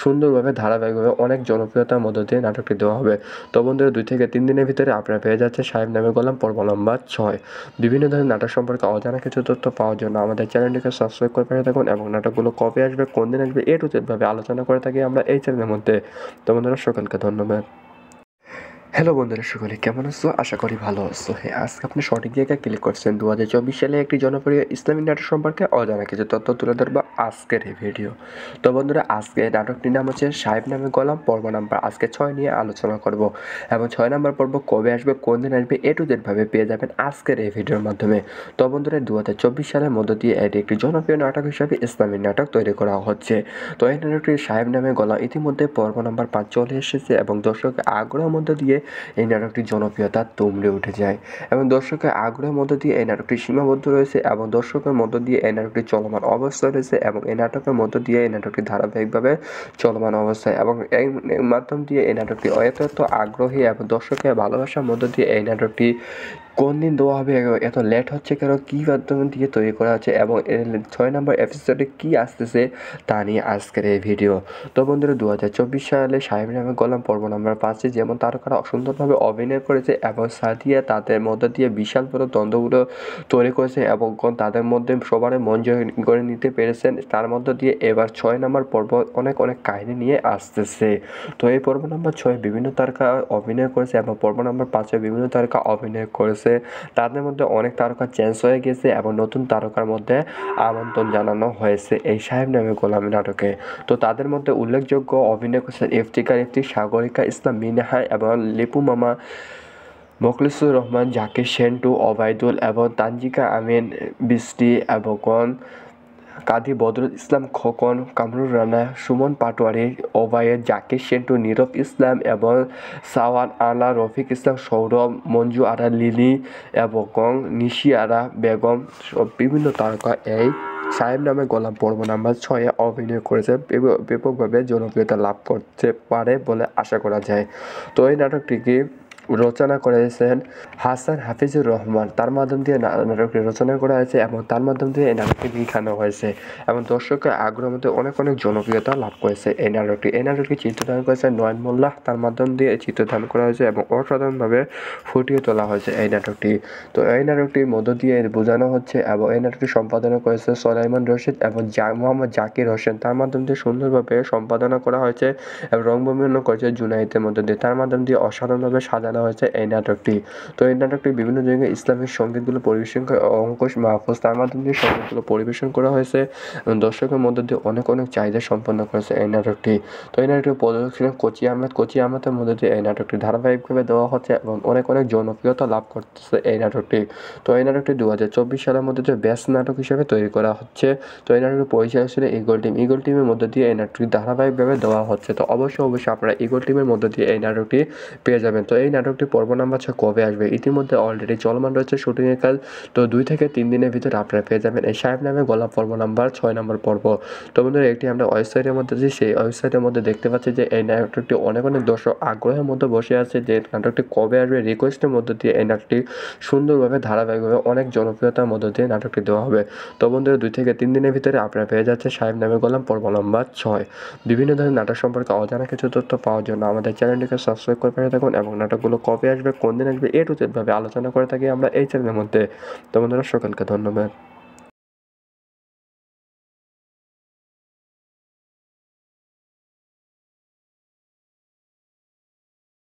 S1: সুন্দরভাবে ধারাবাহিকভাবে অনেক জনপ্রিয়তার মধ্য দিয়ে নাটকটি দেওয়া হবে। তো বন্ধুরা 2 থেকে 3 দিনের ভিতরে আপনারা পেয়ে যাচ্ছে সাহেব নামে গোলাম পর্ব নাম্বার 6। বিভিন্ন ধরনের নাটক সম্পর্কে অজানা কিছু তথ্য পাওয়ার জন্য আমাদের চ্যানেলটিকে সাবস্ক্রাইব করে পাঠিয়ে থাকুন এবং নাটকগুলো কবে আসবে, কোন দিন আসবে, এ টু জেড ভাবে আলোচনা করে থাকি আমরা এই চ্যানেলের মধ্যে। তো বন্ধুরা সকলকে ধন্যবাদ। হ্যালো বন্ধুরা, সকলে কেমন আছো? আশা করি ভালো আছো। হ্যাঁ, আজকে আপনি সঠিক জায়গায় ক্লিক করছেন। 2024 সালে একটি জনপ্রিয় ইসলামিক নাটক সম্পর্কে অজানা কিছু তথ্য তুলে ধরবো আজকের এই ভিডিও। তো বন্ধুরা আজকে নাটকটির নাম হচ্ছে সাহেব নামে গোলাম পর্ব নাম্বার আজকে 6 নিয়ে আলোচনা করব এবং 6 নম্বর পর্ব কবে আসবে, কোন দিন আসবে, এ টু জেড ভাবে পেয়ে যাবেন আজকের এই ভিডিওর মাধ্যমে। তো বন্ধুরা 2024 সালের মধ্য দিয়ে এটি একটি জনপ্রিয় নাটক হিসাবে ইসলামিক নাটক তৈরি করা হচ্ছে। তো এই নাটকটি সাহেব নামে গোলাম ইতিমধ্যে পর্ব নাম্বার 5 চলে এসেছে এবং দর্শকের আগ্রহের মধ্য দিয়ে এই নাটকটির জনপ্রিয়তা তুমড়ে উঠে যায় এবং দর্শকের আগ্রহের মধ্য দিয়ে এই নাটকটি সীমাবদ্ধ রয়েছে এবং দর্শকের মধ্য দিয়ে এই নাটকটি চলমান অবস্থায় রয়েছে এবং এই নাটকের মধ্য দিয়ে এই নাটকটি ধারাবাহিকভাবে চলমান অবস্থায় এবং এই মাধ্যম দিয়ে এই নাটকটি এত আগ্রহী এবং দর্শকের ভালোবাসার মধ্য দিয়ে এই নাটকটি কোন দিন দেওয়া হবে, এত লেট হচ্ছে কেন, কী মাধ্যম দিয়ে তৈরি করা হচ্ছে এবং 6 নম্বর এপিসোডে কী আসতেছে তা নিয়ে আজকের এই ভিডিও। তো বন্ধুরা 2024 সালে সাহেব নামে গোলাম পর্ব নাম্বার 5 যেমন তারকারা সুন্দরভাবে অভিনয় করেছে এবং সাথিয়া তাদের মধ্যে দিয়ে বিশাল বড় দ্বন্দ্বগুলো তৈরি করেছে এবং তাদের মধ্যে সবার মন জয় করে নিতে পেরেছেন। তার মধ্য দিয়ে এবার 6 নম্বর পর্ব অনেক কাহিনী নিয়ে আসতেছে। তো এই পর্ব নাম্বার 6 বিভিন্ন তারকা অভিনয় করেছে এবং পর্ব নাম্বার 5 বিভিন্ন তারকা অভিনয় করেছে। তাদের মধ্যে অনেক তারকা চেঞ্জ হয়ে গেছে এবং নতুন তারকার মধ্যে আমন্ত্রণ জানানো হয়েছে এই সাহেব নামে গোলাম নাটকে। তো তাদের মধ্যে উল্লেখযোগ্য অভিনয় করেছেন ইফতিকার ইফতি, সাগরিকা ইসলাম মিনাহা এবং লিপু মামা, মোখলিসুর রহমান, জাকির সেন্টু, ওবায়দুল এবং তানজিকা আমিন বৃষ্টি এবং কাজী বদরুল ইসলাম খোকন, কামরুল রানা, সুমন পাটোয়ারি, ওবায়েদ, জাকির সেন্টু, নীরব ইসলাম এবং সাওয়ান আলা, রফিক ইসলাম, সৌরভ, মঞ্জু আরা, লিলি এবং নিশি আরা বেগম বিভিন্ন তারকা এই সাহেব নামে গোলাম পর্ব নাম্বার 6 অভিনয় করেছে ব্যাপকভাবে জনপ্রিয়তা লাভ করতে পারে বলে আশা করা যায়। তো এই নাটকটিকে রচনা করেছেন হাসান হাফিজুর রহমান। তার মাধ্যম দিয়ে নাটকটি রচনা করা হয়েছে এবং তার মাধ্যম দিয়ে এই নাটকটি লিখানো হয়েছে এবং দর্শকের আগ্রহের মধ্যে অনেক জনপ্রিয়তা লাভ করেছে এই নাটকটি। এই নাটকটি চিত্রধারণ করেছে নয়ন মোল্লা। তার মাধ্যম দিয়ে চিত্রধারণ করা হয়েছে এবং অসাধারণভাবে ফুটিয়ে তোলা হয়েছে এই নাটকটি। তো এই নাটকটির মধ্য দিয়ে বোঝানো হচ্ছে এবং এই নাটকটি সম্পাদনা করেছে সোলাইমান রশিদ এবং মোহাম্মদ জাকির হোসেন। তার মাধ্যম দিয়ে সুন্দরভাবে সম্পাদনা করা হয়েছে এবং রংভূমিকরণ করেছে জুনাইদের মধ্য দিয়ে। তার মাধ্যম দিয়ে অসাধারণভাবে সাজানো হয়েছে এই নাটকটি। তো এই নাটকটি বিভিন্ন জায়গায় ইসলামিক সঙ্গীতগুলো পরিবেশন করে অঙ্কুশ মাহফুজ তার মাধ্যম দিয়ে সঙ্গীতগুলো পরিবেশন করা হয়েছে এবং দর্শকের মধ্য দিয়ে অনেক চাহিদা সম্পন্ন করেছে এই নাটকটি। তো এই নাটকটি প্রযোজক কোচি আহমেদের মধ্য দিয়ে এই নাটকটি ধারাবাহিকভাবে দেওয়া হচ্ছে এবং অনেক জনপ্রিয়তা লাভ করতেছে এই নাটকটি। তো এই নাটকটি 2024 সালের মধ্যে যে বেস্ট নাটক হিসেবে তৈরি করা হচ্ছে। তো এই নাটকটি পরিচালক ছিল ইগল টিমের মধ্য দিয়ে এই নাটকটি ধারাবাহিকভাবে দেওয়া হচ্ছে। তো অবশ্যই আপনারা ইগল টিমের মধ্য দিয়ে এই নাটকটি পেয়ে যাবেন। তো এই নাটক নাটকটি পর্ব নাম্বার 6 কবে আসবে? ইতিমধ্যে অলরেডি চলমান রয়েছে শুটিংয়ের কাজ। তো 2 থেকে 3 দিনের ভিতরে আপনারা পেয়ে যাবেন এই সাহেব নামে গোলাপ পর্ব নাম্বার 6 নম্বর পর্ব। তো বন্ধুরা এটি আমরা ওয়েবসাইটের মধ্যে যে সেই ওয়েবসাইটের মধ্যে দেখতে পাচ্ছি যে এই নাটকটি অনেক দর্শক আগ্রহের মধ্যে বসে আছে যে নাটকটি কবে আসবে, রিকোয়েস্টের মধ্য দিয়ে এই নাটকটি সুন্দরভাবে ধারাবাহিকভাবে অনেক জনপ্রিয়তার মধ্য দিয়ে নাটকটি দেওয়া হবে। তো বন্ধুরা 2 থেকে 3 দিনের ভিতরে আপনারা পেয়ে যাচ্ছে সাহেব নামে গোলাম পর্ব নাম্বার 6। বিভিন্ন ধরনের নাটক সম্পর্কে অজানা কিছু তথ্য পাওয়ার জন্য আমাদের চ্যানেলটিকে সাবস্ক্রাইব করে পাঠিয়ে থাকুন এবং নাটকগুলো কবে আসবে, কোন দিন আসবে, এ টু জেড ভাবে আলোচনা করে থাকি আমরা এই চ্যানেলের মধ্যে। তো বন্ধুরা সকলকে ধন্যবাদ।